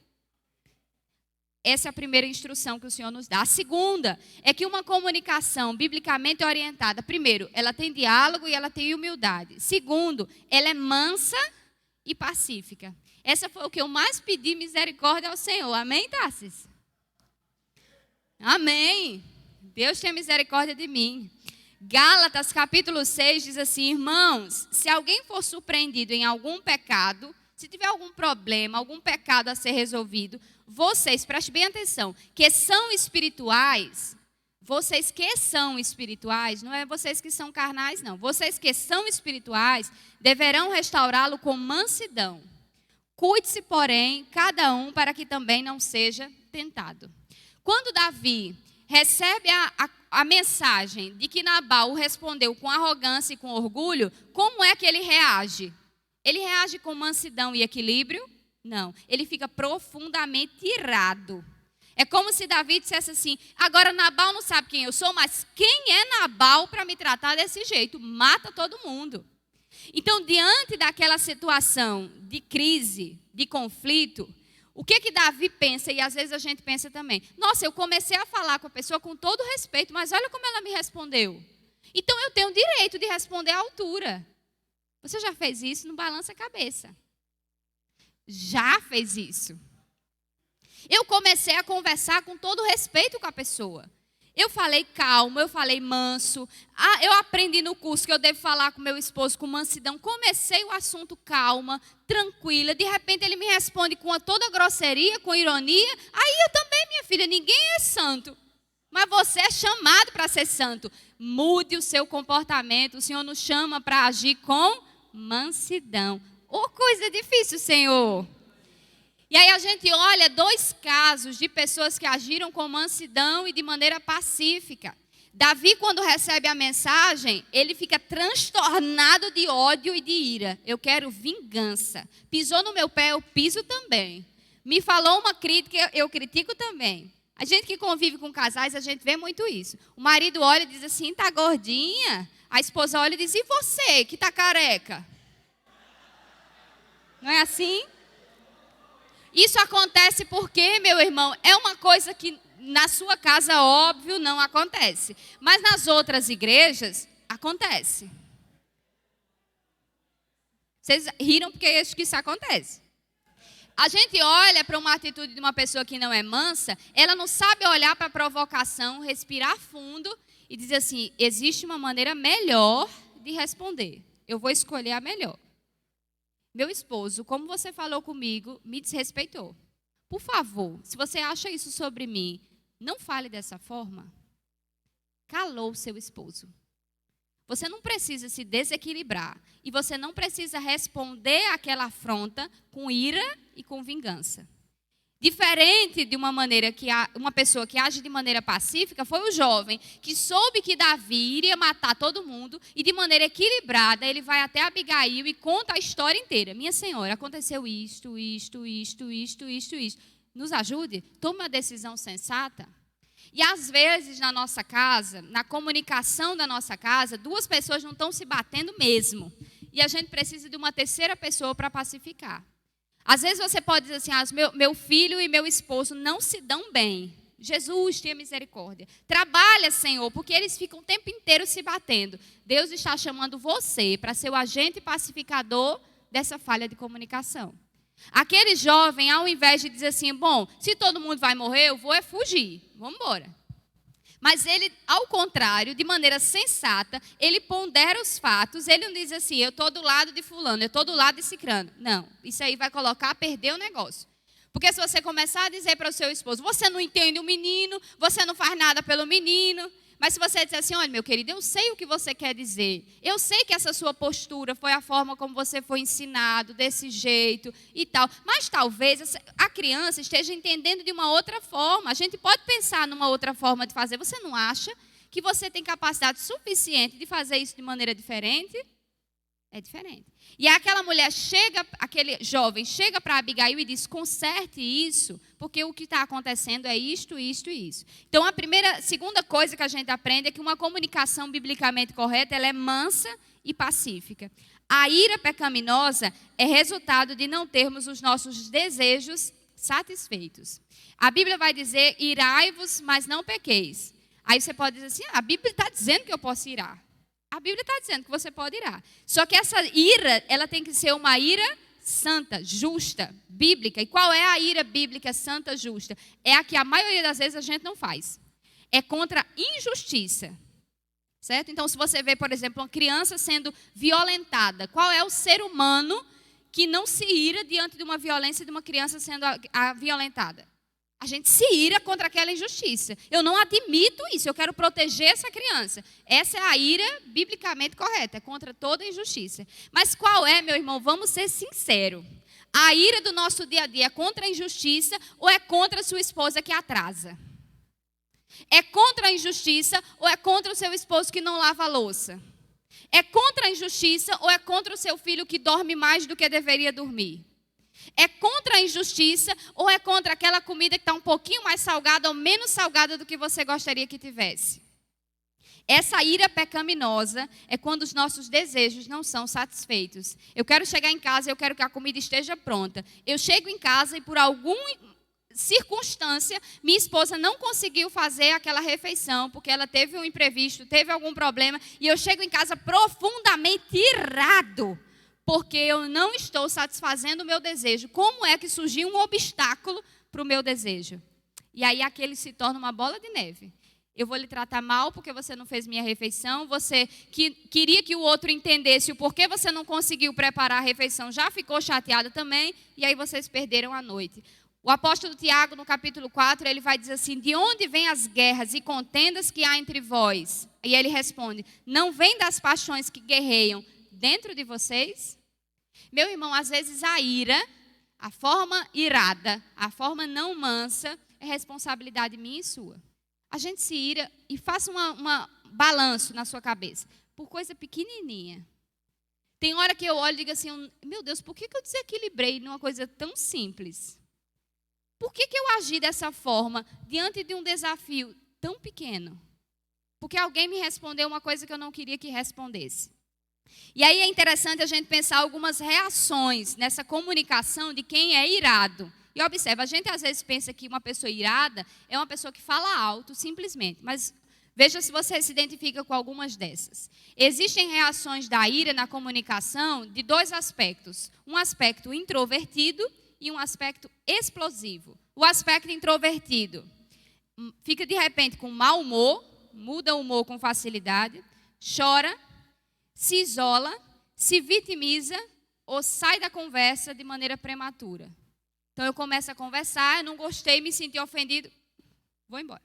Essa é a primeira instrução que o Senhor nos dá. A segunda é que uma comunicação biblicamente orientada, primeiro, ela tem diálogo e ela tem humildade. Segundo, ela é mansa e pacífica. Essa foi o que eu mais pedi misericórdia ao Senhor. Amém, Tassis? Amém. Deus tenha misericórdia de mim. Gálatas, capítulo 6, diz assim: irmãos, se alguém for surpreendido em algum pecado, se tiver algum problema, algum pecado a ser resolvido, vocês, prestem bem atenção, que são espirituais, vocês que são espirituais, não é vocês que são carnais, não. Vocês que são espirituais deverão restaurá-lo com mansidão. Cuide-se, porém, cada um para que também não seja tentado. Quando Davi recebe a mensagem de que Nabal respondeu com arrogância e com orgulho, como é que ele reage? Ele reage com mansidão e equilíbrio? Não, ele fica profundamente irado. É como se Davi dissesse assim: agora Nabal não sabe quem eu sou, mas quem é Nabal para me tratar desse jeito? Mata todo mundo. Então, diante daquela situação de crise, de conflito, O que Davi pensa, e às vezes a gente pensa também, nossa, eu comecei a falar com a pessoa com todo respeito, mas olha como ela me respondeu. Então eu tenho o direito de responder à altura. Você já fez isso? Não balança a cabeça. Já fez isso. Eu comecei a conversar com todo respeito com a pessoa. Eu falei calmo, eu falei manso. Eu aprendi no curso que eu devo falar com meu esposo com mansidão. Comecei o assunto calma, tranquila. De repente ele me responde com toda grosseria, com ironia. Aí eu também, minha filha, ninguém é santo. Mas você é chamado para ser santo. Mude o seu comportamento. O Senhor nos chama para agir com mansidão. Ô, coisa difícil, Senhor. E aí a gente olha 2 casos de pessoas que agiram com mansidão e de maneira pacífica. Davi, quando recebe a mensagem, ele fica transtornado de ódio e de ira. Eu quero vingança. Pisou no meu pé, eu piso também. Me falou uma crítica, eu critico também. A gente que convive com casais, a gente vê muito isso. O marido olha e diz assim, tá gordinha. A esposa olha e diz, e você que tá careca? Não é assim? Isso acontece porque, meu irmão, é uma coisa que na sua casa, óbvio, não acontece. Mas nas outras igrejas, acontece. Vocês riram porque acho que isso acontece. A gente olha para uma atitude de uma pessoa que não é mansa, ela não sabe olhar para a provocação, respirar fundo e dizer assim, existe uma maneira melhor de responder. Eu vou escolher a melhor. Meu esposo, como você falou comigo, me desrespeitou. Por favor, se você acha isso sobre mim, não fale dessa forma. Calou seu esposo. Você não precisa se desequilibrar. E você não precisa responder àquela afronta com ira e com vingança. Diferente de uma pessoa que age de maneira pacífica, foi o jovem que soube que Davi iria matar todo mundo e de maneira equilibrada ele vai até Abigail e conta a história inteira. Minha senhora, aconteceu isto. Nos ajude, tome uma decisão sensata. E às vezes na nossa casa, na comunicação da nossa casa, 2 pessoas não estão se batendo mesmo. E a gente precisa de uma terceira pessoa para pacificar. Às vezes você pode dizer assim, meu filho e meu esposo não se dão bem. Jesus, tenha misericórdia. Trabalha, Senhor, porque eles ficam o tempo inteiro se batendo. Deus está chamando você para ser o agente pacificador dessa falha de comunicação. Aquele jovem, ao invés de dizer assim, bom, se todo mundo vai morrer, eu vou fugir. Vamos embora. Mas ele, ao contrário, de maneira sensata, ele pondera os fatos, ele não diz assim, eu estou do lado de fulano, eu estou do lado de cicrano. Não, isso aí vai colocar a perder o negócio. Porque se você começar a dizer para o seu esposo, você não entende o menino, você não faz nada pelo menino. Mas se você disser assim, olha meu querido, eu sei o que você quer dizer. Eu sei que essa sua postura foi a forma como você foi ensinado, desse jeito e tal. Mas talvez a criança esteja entendendo de uma outra forma. A gente pode pensar numa outra forma de fazer. Você não acha que você tem capacidade suficiente de fazer isso de maneira diferente? É diferente. E aquela mulher aquele jovem chega para Abigail e diz, conserte isso, porque o que está acontecendo é isto. Então, segunda coisa que a gente aprende é que uma comunicação biblicamente correta, ela é mansa e pacífica. A ira pecaminosa é resultado de não termos os nossos desejos satisfeitos. A Bíblia vai dizer, irai-vos, mas não pequeis. Aí você pode dizer assim, a Bíblia está dizendo que eu posso irar. A Bíblia está dizendo que você pode irar. Só que essa ira, ela tem que ser uma ira santa, justa, bíblica. E qual é a ira bíblica santa, justa? É a que a maioria das vezes a gente não faz. É contra injustiça. Certo? Então, se você vê, por exemplo, uma criança sendo violentada, qual é o ser humano que não se ira diante de uma violência de uma criança sendo violentada? A gente se ira contra aquela injustiça. Eu não admito isso, eu quero proteger essa criança. Essa é a ira biblicamente correta, é contra toda injustiça. Mas qual é, meu irmão? Vamos ser sinceros. A ira do nosso dia a dia é contra a injustiça ou é contra a sua esposa que atrasa? É contra a injustiça ou é contra o seu esposo que não lava a louça? É contra a injustiça ou é contra o seu filho que dorme mais do que deveria dormir? É contra a injustiça ou é contra aquela comida que está um pouquinho mais salgada ou menos salgada do que você gostaria que tivesse? Essa ira pecaminosa é quando os nossos desejos não são satisfeitos. Eu quero chegar em casa e eu quero que a comida esteja pronta. Eu chego em casa e por alguma circunstância, minha esposa não conseguiu fazer aquela refeição, porque ela teve um imprevisto, teve algum problema, e eu chego em casa profundamente irado, porque eu não estou satisfazendo o meu desejo. Como é que surgiu um obstáculo para o meu desejo? E aí aquele se torna uma bola de neve. Eu vou lhe tratar mal porque você não fez minha refeição. Você que queria que o outro entendesse o porquê você não conseguiu preparar a refeição, já ficou chateada também. E aí vocês perderam a noite. O apóstolo Tiago, no capítulo 4, ele vai dizer assim: de onde vêm as guerras e contendas que há entre vós? E ele responde: não vem das paixões que guerreiam dentro de vocês? Meu irmão, às vezes a ira, a forma irada, a forma não mansa, é responsabilidade minha e sua. A gente se ira e faça um balanço na sua cabeça, por coisa pequenininha. Tem hora que eu olho e digo assim: meu Deus, por que eu desequilibrei numa coisa tão simples? Por que eu agi dessa forma diante de um desafio tão pequeno? Porque alguém me respondeu uma coisa que eu não queria que respondesse. E aí é interessante a gente pensar algumas reações nessa comunicação de quem é irado. E observa, a gente às vezes pensa que uma pessoa irada é uma pessoa que fala alto, simplesmente. Mas veja se você se identifica com algumas dessas. Existem reações da ira na comunicação de dois aspectos. Um aspecto introvertido e um aspecto explosivo. O aspecto introvertido fica de repente com mau humor, muda o humor com facilidade, chora, se isola, se vitimiza ou sai da conversa de maneira prematura. Então eu começo a conversar, eu não gostei, me senti ofendido, vou embora.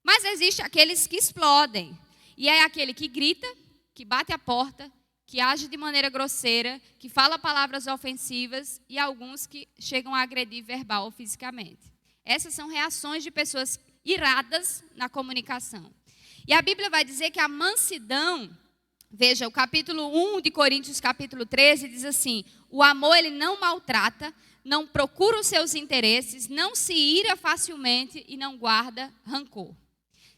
Mas existe aqueles que explodem. E é aquele que grita, que bate a porta, que age de maneira grosseira, que fala palavras ofensivas e alguns que chegam a agredir verbal ou fisicamente. Essas são reações de pessoas iradas na comunicação. E a Bíblia vai dizer que a mansidão, veja, o capítulo 1 de Coríntios, capítulo 13, diz assim: o amor ele não maltrata, não procura os seus interesses, não se ira facilmente e não guarda rancor.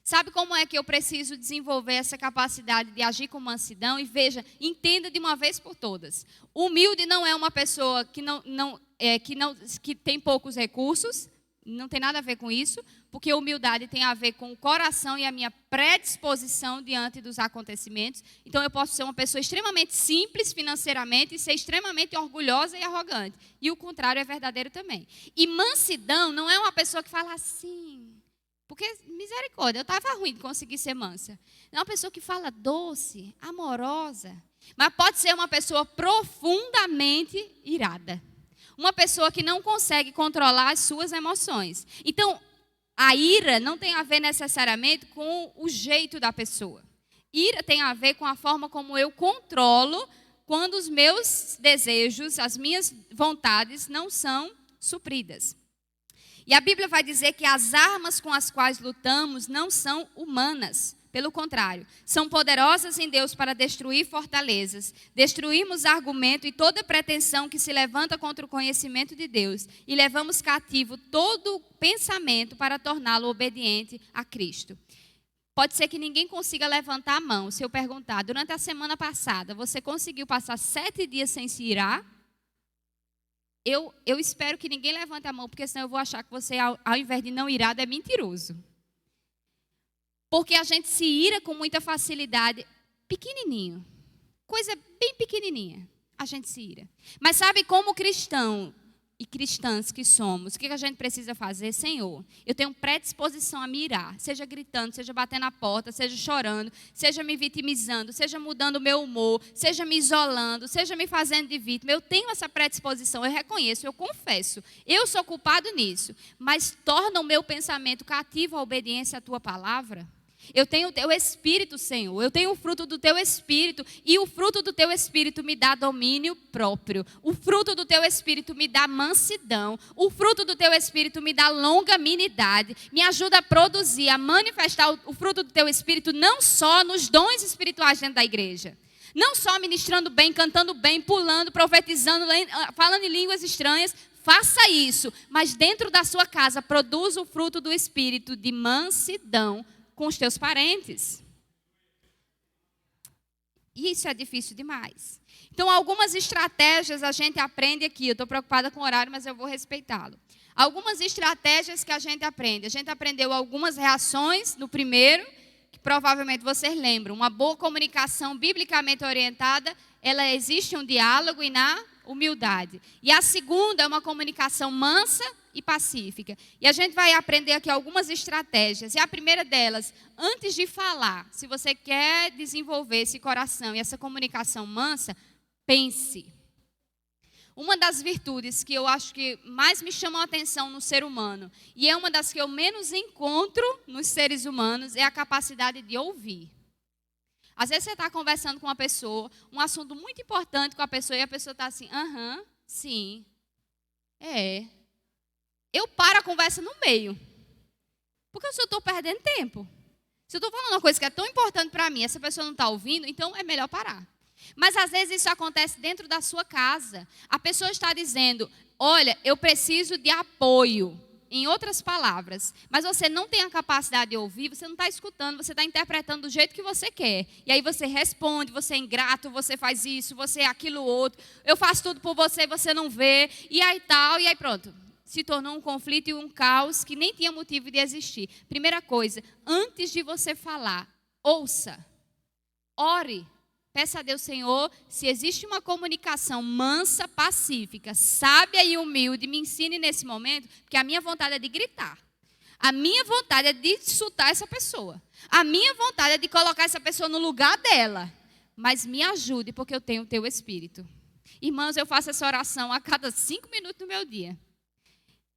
Sabe como é que eu preciso desenvolver essa capacidade de agir com mansidão? E veja, entenda de uma vez por todas. Humilde não é uma pessoa que tem poucos recursos, não tem nada a ver com isso, porque humildade tem a ver com o coração e a minha predisposição diante dos acontecimentos. Então eu posso ser uma pessoa extremamente simples financeiramente e ser extremamente orgulhosa e arrogante. E o contrário é verdadeiro também. E mansidão não é uma pessoa que fala assim, porque misericórdia, eu estava ruim de conseguir ser mansa. É uma pessoa que fala doce, amorosa, mas pode ser uma pessoa profundamente irada. Uma pessoa que não consegue controlar as suas emoções. Então, a ira não tem a ver necessariamente com o jeito da pessoa. Ira tem a ver com a forma como eu controlo quando os meus desejos, as minhas vontades não são supridas. E a Bíblia vai dizer que as armas com as quais lutamos não são humanas. Pelo contrário, são poderosas em Deus para destruir fortalezas, destruirmos argumento e toda pretensão que se levanta contra o conhecimento de Deus e levamos cativo todo pensamento para torná-lo obediente a Cristo. Pode ser que ninguém consiga levantar a mão. Se eu perguntar, durante a semana passada, você conseguiu passar 7 dias sem se irar? Eu espero que ninguém levante a mão, porque senão eu vou achar que você, ao invés de não irado, é mentiroso. Porque a gente se ira com muita facilidade, pequenininho, coisa bem pequenininha, a gente se ira. Mas sabe como cristão e cristãs que somos, o que a gente precisa fazer? Senhor, eu tenho predisposição a me irar, seja gritando, seja batendo na porta, seja chorando, seja me vitimizando, seja mudando o meu humor, seja me isolando, seja me fazendo de vítima. Eu tenho essa predisposição, eu reconheço, eu confesso, eu sou culpado nisso, mas torna o meu pensamento cativo à obediência à tua palavra. Eu tenho o teu Espírito, Senhor. Eu tenho o fruto do teu Espírito. E o fruto do teu Espírito me dá domínio próprio. O fruto do teu Espírito me dá mansidão. O fruto do teu Espírito me dá longanimidade. Me ajuda a produzir, a manifestar o fruto do teu Espírito não só nos dons espirituais dentro da igreja. Não só ministrando bem, cantando bem, pulando, profetizando, falando em línguas estranhas. Faça isso. Mas dentro da sua casa, produza o fruto do Espírito de mansidão com os teus parentes. E isso é difícil demais. Então, algumas estratégias a gente aprende aqui. Eu estou preocupada com o horário, mas eu vou respeitá-lo. Algumas estratégias que a gente aprende. A gente aprendeu algumas reações no primeiro, que provavelmente vocês lembram. Uma boa comunicação biblicamente orientada, ela existe um diálogo e na humildade. E a segunda é uma comunicação mansa e pacífica. E a gente vai aprender aqui algumas estratégias. E a primeira delas, antes de falar, se você quer desenvolver esse coração e essa comunicação mansa, pense. Uma das virtudes que eu acho que mais me chamam a atenção no ser humano, e é uma das que eu menos encontro nos seres humanos, é a capacidade de ouvir. Às vezes você está conversando com uma pessoa, um assunto muito importante com a pessoa, e a pessoa está assim, sim, eu paro a conversa no meio. Porque se eu estou perdendo tempo. Se eu estou falando uma coisa que é tão importante para mim, essa pessoa não está ouvindo, então é melhor parar. Mas às vezes isso acontece dentro da sua casa. A pessoa está dizendo, olha, eu preciso de apoio. Em outras palavras, mas você não tem a capacidade de ouvir, você não está escutando, você está interpretando do jeito que você quer. E aí você responde, você é ingrato, você faz isso, você é aquilo outro. Eu faço tudo por você, você não vê. E aí tal, e aí pronto. Se tornou um conflito e um caos que nem tinha motivo de existir. Primeira coisa, antes de você falar, ouça, ore. Peça a Deus, Senhor, se existe uma comunicação mansa, pacífica, sábia e humilde, me ensine nesse momento, porque a minha vontade é de gritar. A minha vontade é de insultar essa pessoa. A minha vontade é de colocar essa pessoa no lugar dela. Mas me ajude, porque eu tenho o teu Espírito. Irmãos, eu faço essa oração a cada 5 minutos do meu dia.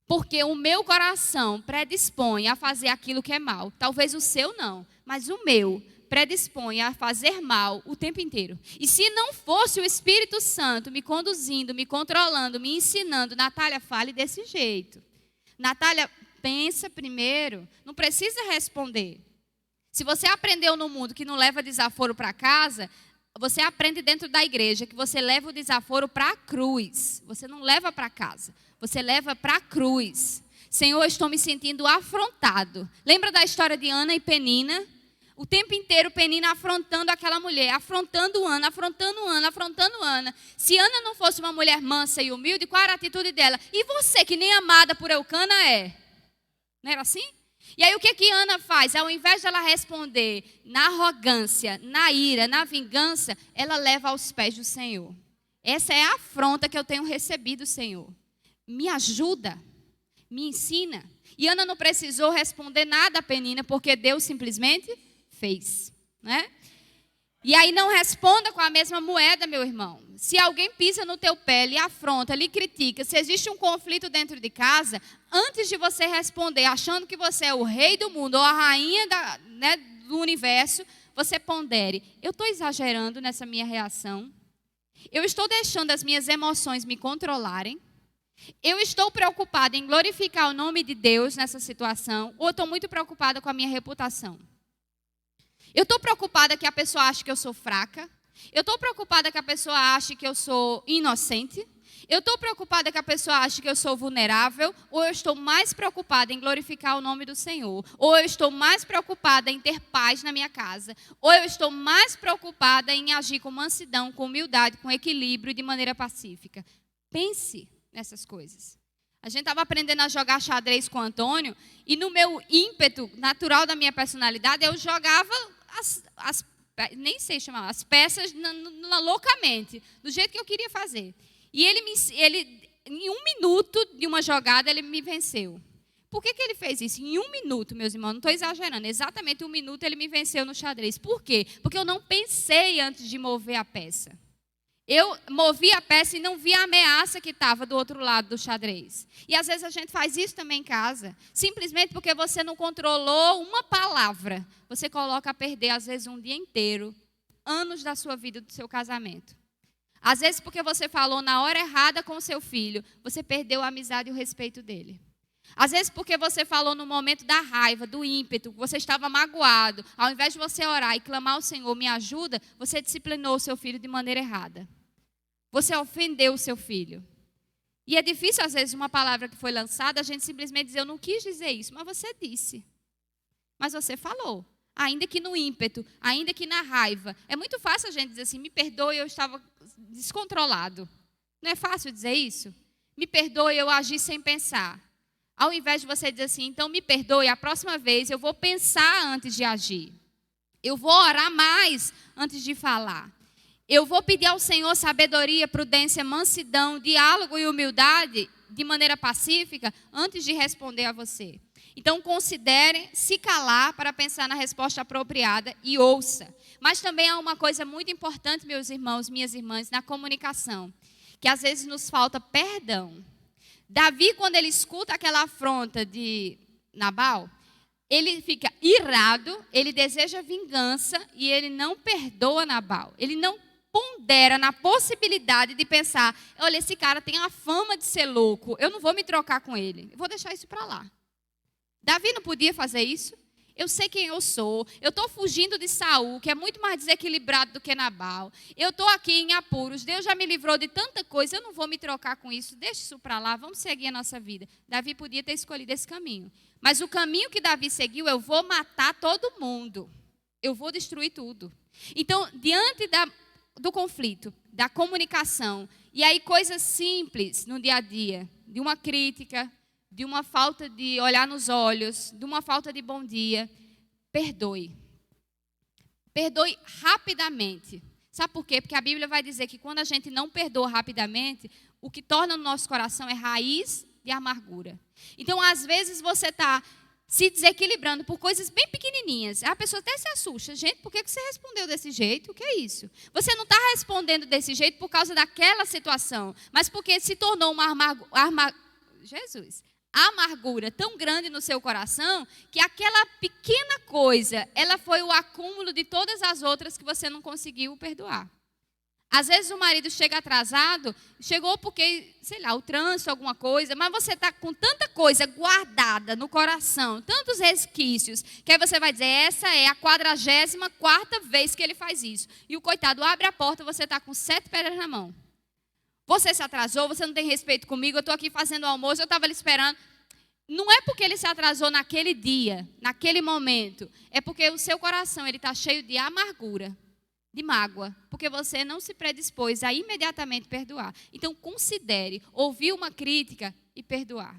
Porque o meu coração predispõe a fazer aquilo que é mal. Talvez o seu não, mas o meu predispõe a fazer mal o tempo inteiro. E se não fosse o Espírito Santo me conduzindo, me controlando, me ensinando, Natália, fale desse jeito. Natália, pensa primeiro, não precisa responder. Se você aprendeu no mundo que não leva desaforo para casa, você aprende dentro da igreja que você leva o desaforo para a cruz. Você não leva para casa, você leva para a cruz. Senhor, estou me sentindo afrontado. Lembra da história de Ana e Penina? O tempo inteiro Penina afrontando aquela mulher, afrontando Ana, afrontando Ana, afrontando Ana. Se Ana não fosse uma mulher mansa e humilde, qual era a atitude dela? E você, que nem amada por Eucana é? Não era assim? E aí o que Ana faz? Ao invés de ela responder na arrogância, na ira, na vingança, ela leva aos pés do Senhor. Essa é a afronta que eu tenho recebido, Senhor. Me ajuda, me ensina. E Ana não precisou responder nada a Penina, porque Deus simplesmente fez, né? E aí não responda com a mesma moeda, meu irmão. Se alguém pisa no teu pé, lhe afronta, lhe critica, se existe um conflito dentro de casa, antes de você responder achando que você é o rei do mundo ou a rainha do universo, você pondere, eu estou exagerando nessa minha reação? Eu estou deixando as minhas emoções me controlarem? Eu estou preocupada em glorificar o nome de Deus nessa situação? Ou eu estou muito preocupada com a minha reputação? Eu estou preocupada que a pessoa ache que eu sou fraca. Eu estou preocupada que a pessoa ache que eu sou inocente. Eu estou preocupada que a pessoa ache que eu sou vulnerável. Ou eu estou mais preocupada em glorificar o nome do Senhor. Ou eu estou mais preocupada em ter paz na minha casa. Ou eu estou mais preocupada em agir com mansidão, com humildade, com equilíbrio e de maneira pacífica. Pense nessas coisas. A gente estava aprendendo a jogar xadrez com o Antônio. E no meu ímpeto natural da minha personalidade, eu jogava nem sei chamar, as peças loucamente, do jeito que eu queria fazer. E ele, em 1 minuto de uma jogada, ele me venceu. Por que ele fez isso? Em 1 minuto, meus irmãos, não estou exagerando, exatamente 1 minuto ele me venceu no xadrez. Por quê? Porque eu não pensei antes de mover a peça. Eu movi a peça e não vi a ameaça que estava do outro lado do xadrez. E às vezes a gente faz isso também em casa. Simplesmente porque você não controlou uma palavra. Você coloca a perder, às vezes, um dia inteiro, anos da sua vida, do seu casamento. Às vezes porque você falou na hora errada com o seu filho, você perdeu a amizade e o respeito dele. Às vezes porque você falou no momento da raiva, do ímpeto, você estava magoado. Ao invés de você orar e clamar ao Senhor, me ajuda, você disciplinou o seu filho de maneira errada. Você ofendeu o seu filho. E é difícil, às vezes, uma palavra que foi lançada, a gente simplesmente dizer, eu não quis dizer isso, mas você disse. Mas você falou. Ainda que no ímpeto, ainda que na raiva. É muito fácil a gente dizer assim, me perdoe, eu estava descontrolado. Não é fácil dizer isso? Me perdoe, eu agi sem pensar. Ao invés de você dizer assim, então me perdoe, a próxima vez eu vou pensar antes de agir. Eu vou orar mais antes de falar. Eu vou pedir ao Senhor sabedoria, prudência, mansidão, diálogo e humildade de maneira pacífica antes de responder a você. Então considere se calar para pensar na resposta apropriada e ouça. Mas também há uma coisa muito importante, meus irmãos, minhas irmãs, na comunicação, que às vezes nos falta perdão. Davi, quando ele escuta aquela afronta de Nabal, ele fica irado, ele deseja vingança e ele não perdoa Nabal. Ele não pondera na possibilidade de pensar, olha, esse cara tem a fama de ser louco, eu não vou me trocar com ele, eu vou deixar isso para lá. Davi não podia fazer isso? Eu sei quem eu sou, eu estou fugindo de Saul, que é muito mais desequilibrado do que Nabal. Eu estou aqui em apuros, Deus já me livrou de tanta coisa, eu não vou me trocar com isso, deixa isso para lá, vamos seguir a nossa vida. Davi podia ter escolhido esse caminho. Mas o caminho que Davi seguiu, eu vou matar todo mundo, eu vou destruir tudo. Então, diante do conflito, da comunicação, e aí coisas simples no dia a dia, de uma crítica, de uma falta de olhar nos olhos, de uma falta de bom dia, perdoe. Perdoe rapidamente. Sabe por quê? Porque a Bíblia vai dizer que quando a gente não perdoa rapidamente, o que torna no nosso coração é raiz de amargura. Então, às vezes, você está se desequilibrando por coisas bem pequenininhas. A pessoa até se assusta. Gente, por que você respondeu desse jeito? O que é isso? Você não está respondendo desse jeito por causa daquela situação, mas porque se tornou uma amargura tão grande no seu coração, que aquela pequena coisa, ela foi o acúmulo de todas as outras que você não conseguiu perdoar. Às vezes o marido chega atrasado, chegou porque, sei lá, o trânsito, alguma coisa, mas você está com tanta coisa guardada no coração, tantos resquícios, que aí você vai dizer, essa é a 44ª vez que ele faz isso. E o coitado abre a porta, você está com 7 pedras na mão. Você se atrasou, você não tem respeito comigo, eu estou aqui fazendo o almoço, eu estava ali esperando. Não é porque ele se atrasou naquele dia, naquele momento, é porque o seu coração está cheio de amargura, de mágoa, porque você não se predispôs a imediatamente perdoar. Então, considere ouvir uma crítica e perdoar.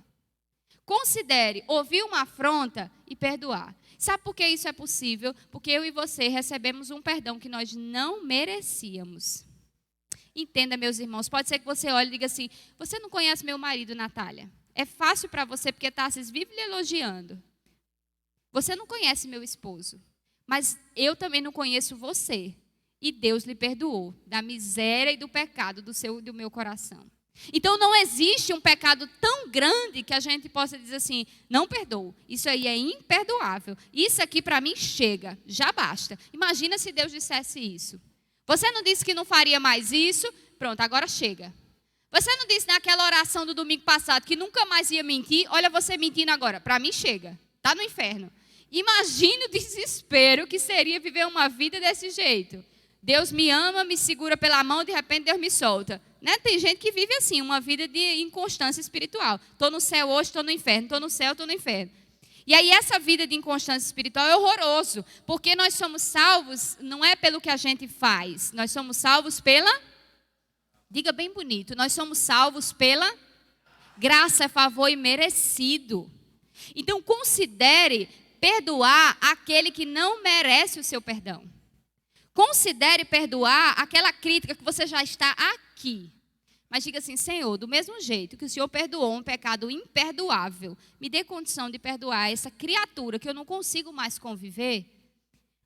Considere ouvir uma afronta e perdoar. Sabe por que isso é possível? Porque eu e você recebemos um perdão que nós não merecíamos. Entenda, meus irmãos, pode ser que você olhe e diga assim, você não conhece meu marido, Natália. É fácil para você porque Tarsis vive lhe elogiando. Você não conhece meu esposo, mas eu também não conheço você. E Deus lhe perdoou da miséria e do pecado do meu coração. Então não existe um pecado tão grande que a gente possa dizer assim, não perdoo. Isso aí é imperdoável. Isso aqui para mim chega, já basta. Imagina se Deus dissesse isso. Você não disse que não faria mais isso? Pronto, agora chega. Você não disse naquela oração do domingo passado que nunca mais ia mentir? Olha você mentindo agora. Para mim chega. Está no inferno. Imagine o desespero que seria viver uma vida desse jeito. Deus me ama, me segura pela mão, de repente Deus me solta. Né? Tem gente que vive assim, uma vida de inconstância espiritual. Estou no céu hoje, estou no inferno. Estou no céu, estou no inferno. E aí essa vida de inconstância espiritual é horroroso. Porque nós somos salvos, não é pelo que a gente faz. Nós somos salvos pela... Diga bem bonito. Nós somos salvos pela graça, favor e merecido. Então considere perdoar aquele que não merece o seu perdão. Considere perdoar aquela crítica que você já está aqui. Mas diga assim, Senhor, do mesmo jeito que o Senhor perdoou um pecado imperdoável, me dê condição de perdoar essa criatura que eu não consigo mais conviver,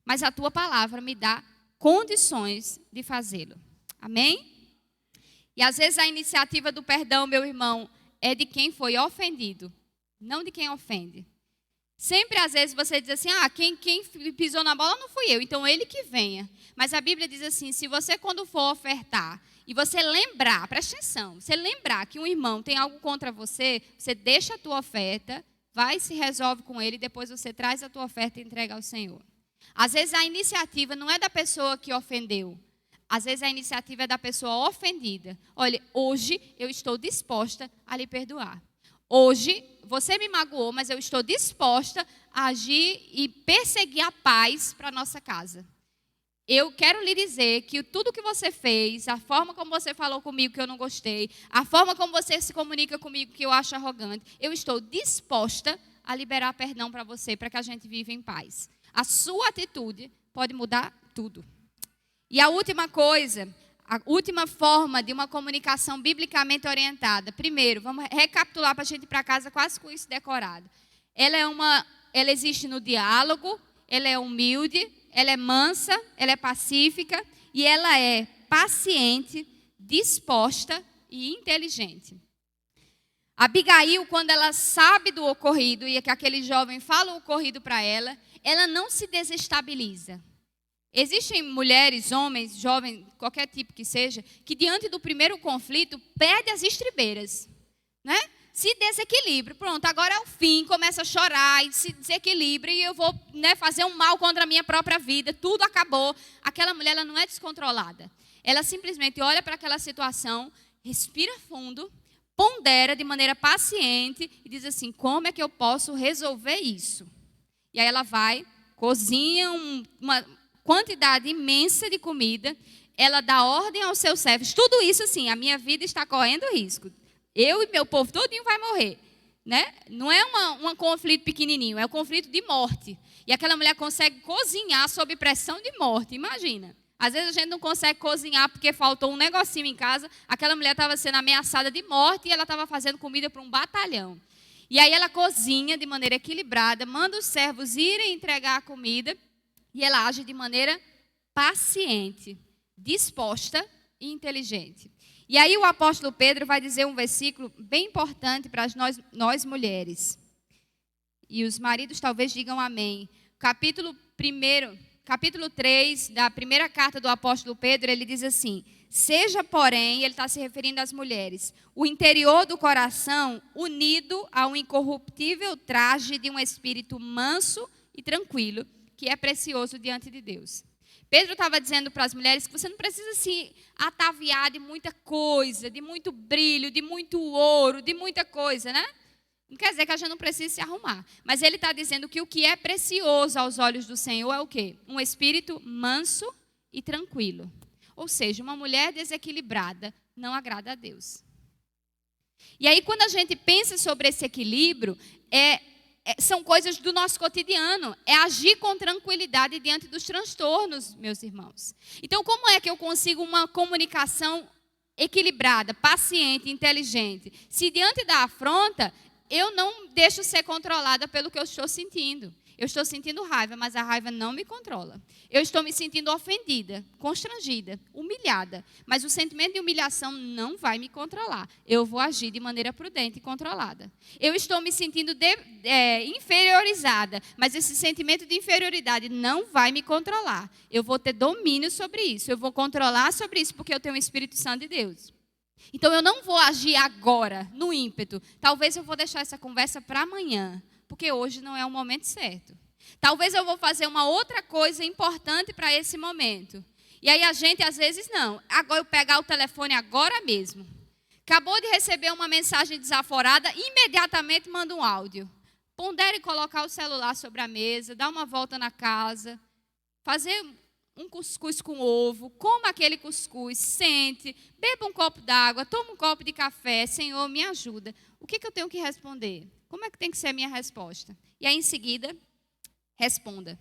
mas a tua palavra me dá condições de fazê-lo. Amém? E às vezes a iniciativa do perdão, meu irmão, é de quem foi ofendido, não de quem ofende. Sempre, às vezes, você diz assim, quem pisou na bola não fui eu, então ele que venha. Mas a Bíblia diz assim, se você quando for ofertar, e você lembrar, presta atenção, você lembrar que um irmão tem algo contra você, você deixa a tua oferta, vai e se resolve com ele, e depois você traz a tua oferta e entrega ao Senhor. Às vezes a iniciativa não é da pessoa que ofendeu, às vezes a iniciativa é da pessoa ofendida. Olha, hoje eu estou disposta a lhe perdoar. Hoje, você me magoou, mas eu estou disposta a agir e perseguir a paz para a nossa casa. Eu quero lhe dizer que tudo que você fez, a forma como você falou comigo que eu não gostei, a forma como você se comunica comigo que eu acho arrogante, eu estou disposta a liberar perdão para você, para que a gente viva em paz. A sua atitude pode mudar tudo. E a última coisa, a última forma de uma comunicação biblicamente orientada. Primeiro, vamos recapitular para a gente ir para casa quase com isso decorado. Ela existe no diálogo, ela é humilde, ela é mansa, ela é pacífica e ela é paciente, disposta e inteligente. Abigail, quando ela sabe do ocorrido e que aquele jovem fala o ocorrido para ela, ela não se desestabiliza. Existem mulheres, homens, jovens, qualquer tipo que seja, que diante do primeiro conflito perde as estribeiras, né? Se desequilibra, pronto, agora é o fim, começa a chorar e se desequilibra e eu vou, né, fazer um mal contra a minha própria vida, tudo acabou. Aquela mulher, ela não é descontrolada. Ela simplesmente olha para aquela situação, respira fundo, pondera de maneira paciente e diz assim, como é que eu posso resolver isso? E aí ela vai, cozinha uma quantidade imensa de comida, ela dá ordem aos seus servos, tudo isso assim, a minha vida está correndo risco. Eu e meu povo todinho vai morrer, né? Não é um conflito pequenininho, é um conflito de morte. E aquela mulher consegue cozinhar sob pressão de morte, imagina. Às vezes a gente não consegue cozinhar porque faltou um negocinho em casa. Aquela mulher estava sendo ameaçada de morte e ela estava fazendo comida para um batalhão. E aí ela cozinha de maneira equilibrada, manda os servos irem entregar a comida e ela age de maneira paciente, disposta e inteligente. E aí o apóstolo Pedro vai dizer um versículo bem importante para nós mulheres. E os maridos talvez digam amém. Capítulo 3 da primeira carta do apóstolo Pedro, ele diz assim, seja, porém, ele está se referindo às mulheres, o interior do coração unido a um incorruptível traje de um espírito manso e tranquilo, que é precioso diante de Deus. Pedro estava dizendo para as mulheres que você não precisa se ataviar de muita coisa, de muito brilho, de muito ouro, de muita coisa, né? Não quer dizer que a gente não precisa se arrumar. Mas ele está dizendo que o que é precioso aos olhos do Senhor é o quê? Um espírito manso e tranquilo. Ou seja, uma mulher desequilibrada não agrada a Deus. E aí, quando a gente pensa sobre esse equilíbrio, são coisas do nosso cotidiano. É agir com tranquilidade diante dos transtornos, meus irmãos. Então, como é que eu consigo uma comunicação equilibrada, paciente, inteligente? Se diante da afronta, eu não deixo ser controlada pelo que eu estou sentindo. Eu estou sentindo raiva, mas a raiva não me controla. Eu estou me sentindo ofendida, constrangida, humilhada. Mas o sentimento de humilhação não vai me controlar. Eu vou agir de maneira prudente e controlada. Eu estou me sentindo inferiorizada, mas esse sentimento de inferioridade não vai me controlar. Eu vou ter domínio sobre isso. Eu vou controlar sobre isso, porque eu tenho o Espírito Santo de Deus. Então eu não vou agir agora, no ímpeto. Talvez eu vou deixar essa conversa para amanhã, porque hoje não é o momento certo. Talvez eu vou fazer uma outra coisa importante para esse momento. E aí a gente, às vezes, não. Agora eu pegar o telefone agora mesmo. Acabou de receber uma mensagem desaforada, imediatamente manda um áudio. Pondere colocar o celular sobre a mesa, dar uma volta na casa, fazer um cuscuz com ovo, coma aquele cuscuz, sente, beba um copo d'água, toma um copo de café, Senhor, me ajuda. O que eu tenho que responder? Como é que tem que ser a minha resposta? E aí, em seguida, responda.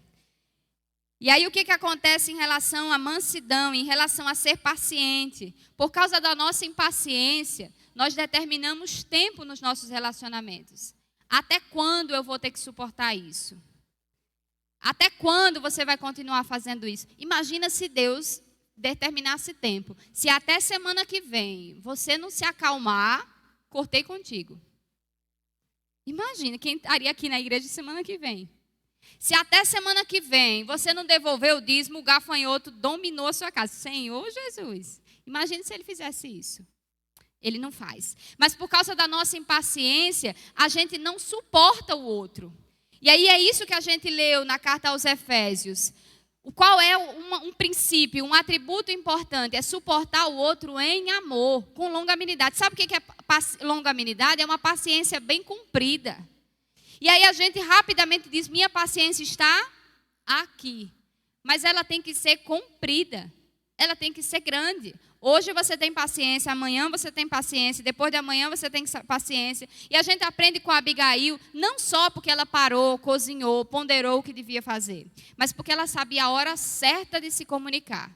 E aí, o que acontece em relação à mansidão, em relação a ser paciente? Por causa da nossa impaciência, nós determinamos tempo nos nossos relacionamentos. Até quando eu vou ter que suportar isso? Até quando você vai continuar fazendo isso? Imagina se Deus determinasse tempo. Se até semana que vem você não se acalmar, cortei contigo. Imagina quem estaria aqui na igreja semana que vem. Se até semana que vem você não devolveu o dízimo, o gafanhoto dominou a sua casa. Senhor Jesus, imagine se ele fizesse isso. Ele não faz. Mas por causa da nossa impaciência, a gente não suporta o outro. E aí é isso que a gente leu na carta aos Efésios. Qual é um princípio, um atributo importante? É suportar o outro em amor, com longanimidade. Sabe o que é longanimidade? É uma paciência bem cumprida. E aí a gente rapidamente diz, minha paciência está aqui. Mas ela tem que ser cumprida. Ela tem que ser grande. Hoje você tem paciência, amanhã você tem paciência, depois de amanhã você tem paciência. E a gente aprende com a Abigail, não só porque ela parou, cozinhou, ponderou o que devia fazer, mas porque ela sabia a hora certa de se comunicar.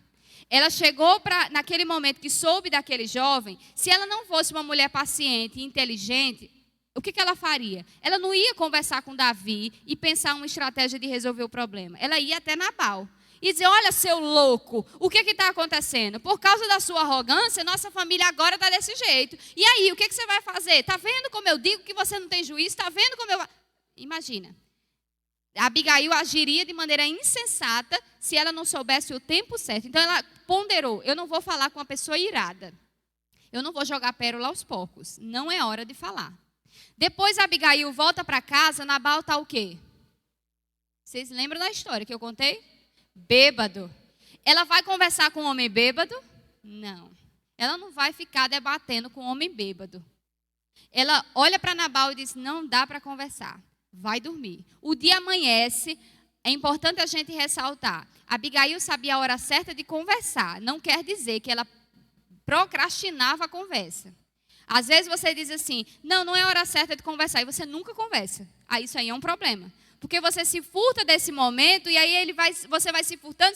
Ela chegou naquele momento que soube daquele jovem, se ela não fosse uma mulher paciente e inteligente, o que ela faria? Ela não ia conversar com Davi e pensar uma estratégia de resolver o problema. Ela ia até Nabal e dizer, olha, seu louco, o que está acontecendo? Por causa da sua arrogância, nossa família agora está desse jeito. E aí, o que você vai fazer? Está vendo como eu digo que você não tem juízo? Está vendo como eu... Imagina. Abigail agiria de maneira insensata se ela não soubesse o tempo certo. Então, ela ponderou, eu não vou falar com uma pessoa irada. Eu não vou jogar pérola aos porcos. Não é hora de falar. Depois, Abigail volta para casa, Nabal está o quê? Vocês lembram da história que eu contei? Bêbado. Ela vai conversar com um homem bêbado? Não. Ela não vai ficar debatendo com um homem bêbado. Ela olha para Nabal e diz, não dá para conversar. Vai dormir. O dia amanhece. É importante a gente ressaltar. Abigail sabia a hora certa de conversar. Não quer dizer que ela procrastinava a conversa. Às vezes você diz assim, não é hora certa de conversar. E você nunca conversa. Aí isso aí é um problema. Porque você se furta desse momento e aí você vai se furtando,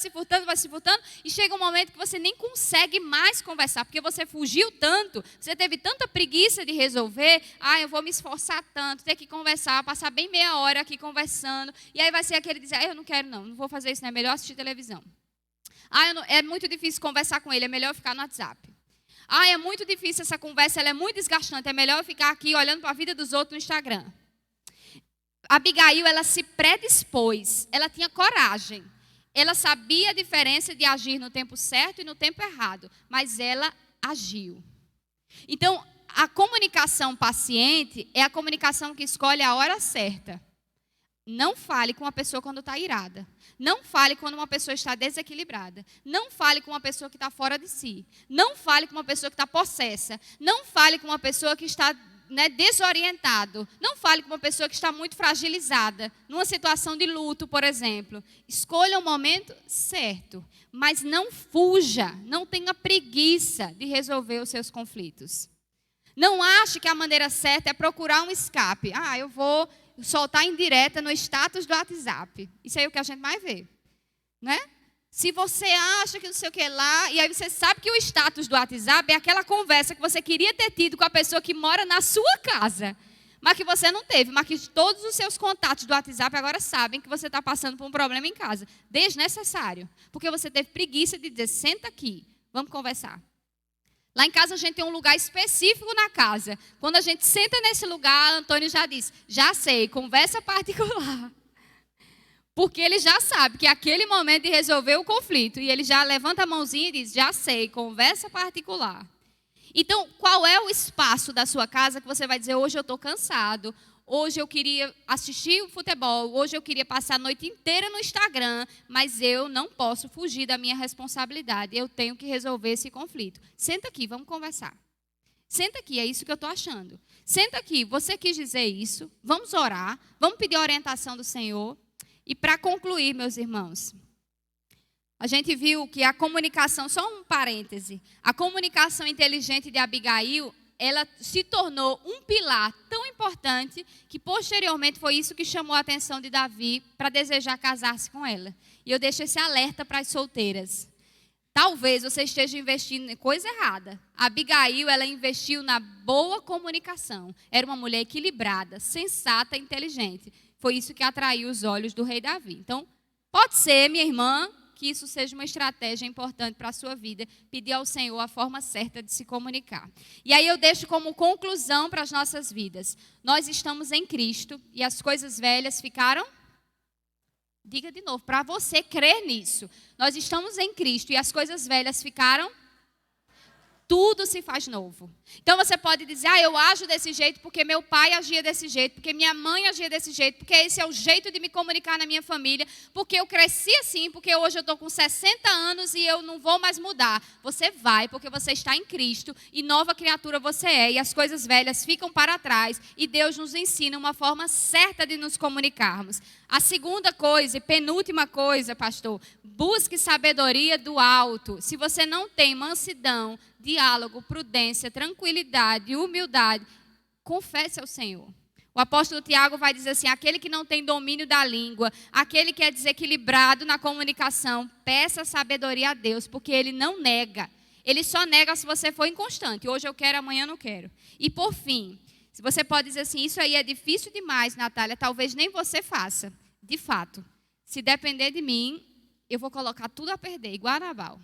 e chega um momento que você nem consegue mais conversar, porque você fugiu tanto, você teve tanta preguiça de resolver, eu vou me esforçar tanto, ter que conversar, passar bem meia hora aqui conversando, e aí vai ser aquele dizer, eu não quero não vou fazer isso, não é melhor assistir televisão. É muito difícil conversar com ele, é melhor ficar no WhatsApp. É muito difícil essa conversa, ela é muito desgastante, é melhor eu ficar aqui olhando para a vida dos outros no Instagram. Abigail, ela se predispôs, ela tinha coragem, ela sabia a diferença de agir no tempo certo e no tempo errado, mas ela agiu. Então, a comunicação paciente é a comunicação que escolhe a hora certa. Não fale com uma pessoa quando está irada. Não fale quando uma pessoa está desequilibrada. Não fale com uma pessoa que está fora de si. Não fale com uma pessoa que está possessa. Não fale com uma pessoa que está desorientado. Não fale com uma pessoa que está muito fragilizada, numa situação de luto, por exemplo. Escolha o momento certo, mas não fuja, não tenha preguiça de resolver os seus conflitos. Não ache que a maneira certa é procurar um escape. Eu vou soltar indireta no status do WhatsApp. Isso aí é o que a gente mais vê, né? Se você acha que não sei o que lá, e aí você sabe que o status do WhatsApp é aquela conversa que você queria ter tido com a pessoa que mora na sua casa, mas que você não teve, mas que todos os seus contatos do WhatsApp agora sabem que você está passando por um problema em casa. Desnecessário, porque você teve preguiça de dizer, senta aqui, vamos conversar. Lá em casa a gente tem um lugar específico na casa. Quando a gente senta nesse lugar, Antônio já diz, já sei, conversa particular. Porque ele já sabe que é aquele momento de resolver o conflito. E ele já levanta a mãozinha e diz, já sei, conversa particular. Então, qual é o espaço da sua casa que você vai dizer, hoje eu estou cansado, hoje eu queria assistir o futebol, hoje eu queria passar a noite inteira no Instagram, mas eu não posso fugir da minha responsabilidade, eu tenho que resolver esse conflito. Senta aqui, vamos conversar. Senta aqui, é isso que eu estou achando. Senta aqui, você quis dizer isso, vamos orar, vamos pedir a orientação do Senhor. E para concluir, meus irmãos, a gente viu que a comunicação, só um parêntese, a comunicação inteligente de Abigail, ela se tornou um pilar tão importante que posteriormente foi isso que chamou a atenção de Davi para desejar casar-se com ela. E eu deixo esse alerta para as solteiras. Talvez você esteja investindo em coisa errada. A Abigail, ela investiu na boa comunicação. Era uma mulher equilibrada, sensata e inteligente. Foi isso que atraiu os olhos do rei Davi. Então, pode ser, minha irmã, que isso seja uma estratégia importante para a sua vida, pedir ao Senhor a forma certa de se comunicar. E aí eu deixo como conclusão para as nossas vidas. Nós estamos em Cristo e as coisas velhas ficaram... Diga de novo, para você crer nisso. Nós estamos em Cristo e as coisas velhas ficaram... tudo se faz novo. Então você pode dizer, eu ajo desse jeito porque meu pai agia desse jeito, porque minha mãe agia desse jeito, porque esse é o jeito de me comunicar na minha família, porque eu cresci assim, porque hoje eu estou com 60 anos e eu não vou mais mudar. Você vai, porque você está em Cristo e nova criatura você é, e as coisas velhas ficam para trás e Deus nos ensina uma forma certa de nos comunicarmos. A segunda coisa e penúltima coisa, pastor, busque sabedoria do alto. Se você não tem mansidão, diálogo, prudência, tranquilidade e humildade, confesse ao Senhor. O apóstolo Tiago vai dizer assim, aquele que não tem domínio da língua, aquele que é desequilibrado na comunicação, peça sabedoria a Deus, porque ele não nega. Ele só nega se você for inconstante. Hoje eu quero, amanhã eu não quero. E por fim, se você pode dizer assim, isso aí é difícil demais, Natália, talvez nem você faça. De fato, se depender de mim, eu vou colocar tudo a perder, igual a Nabal.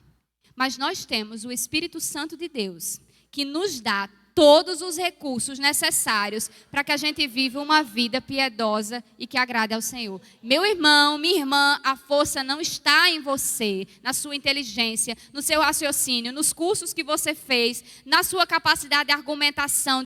Mas nós temos o Espírito Santo de Deus, que nos dá todos os recursos necessários para que a gente viva uma vida piedosa e que agrade ao Senhor. Meu irmão, minha irmã, a força não está em você, na sua inteligência, no seu raciocínio, nos cursos que você fez, na sua capacidade de argumentação,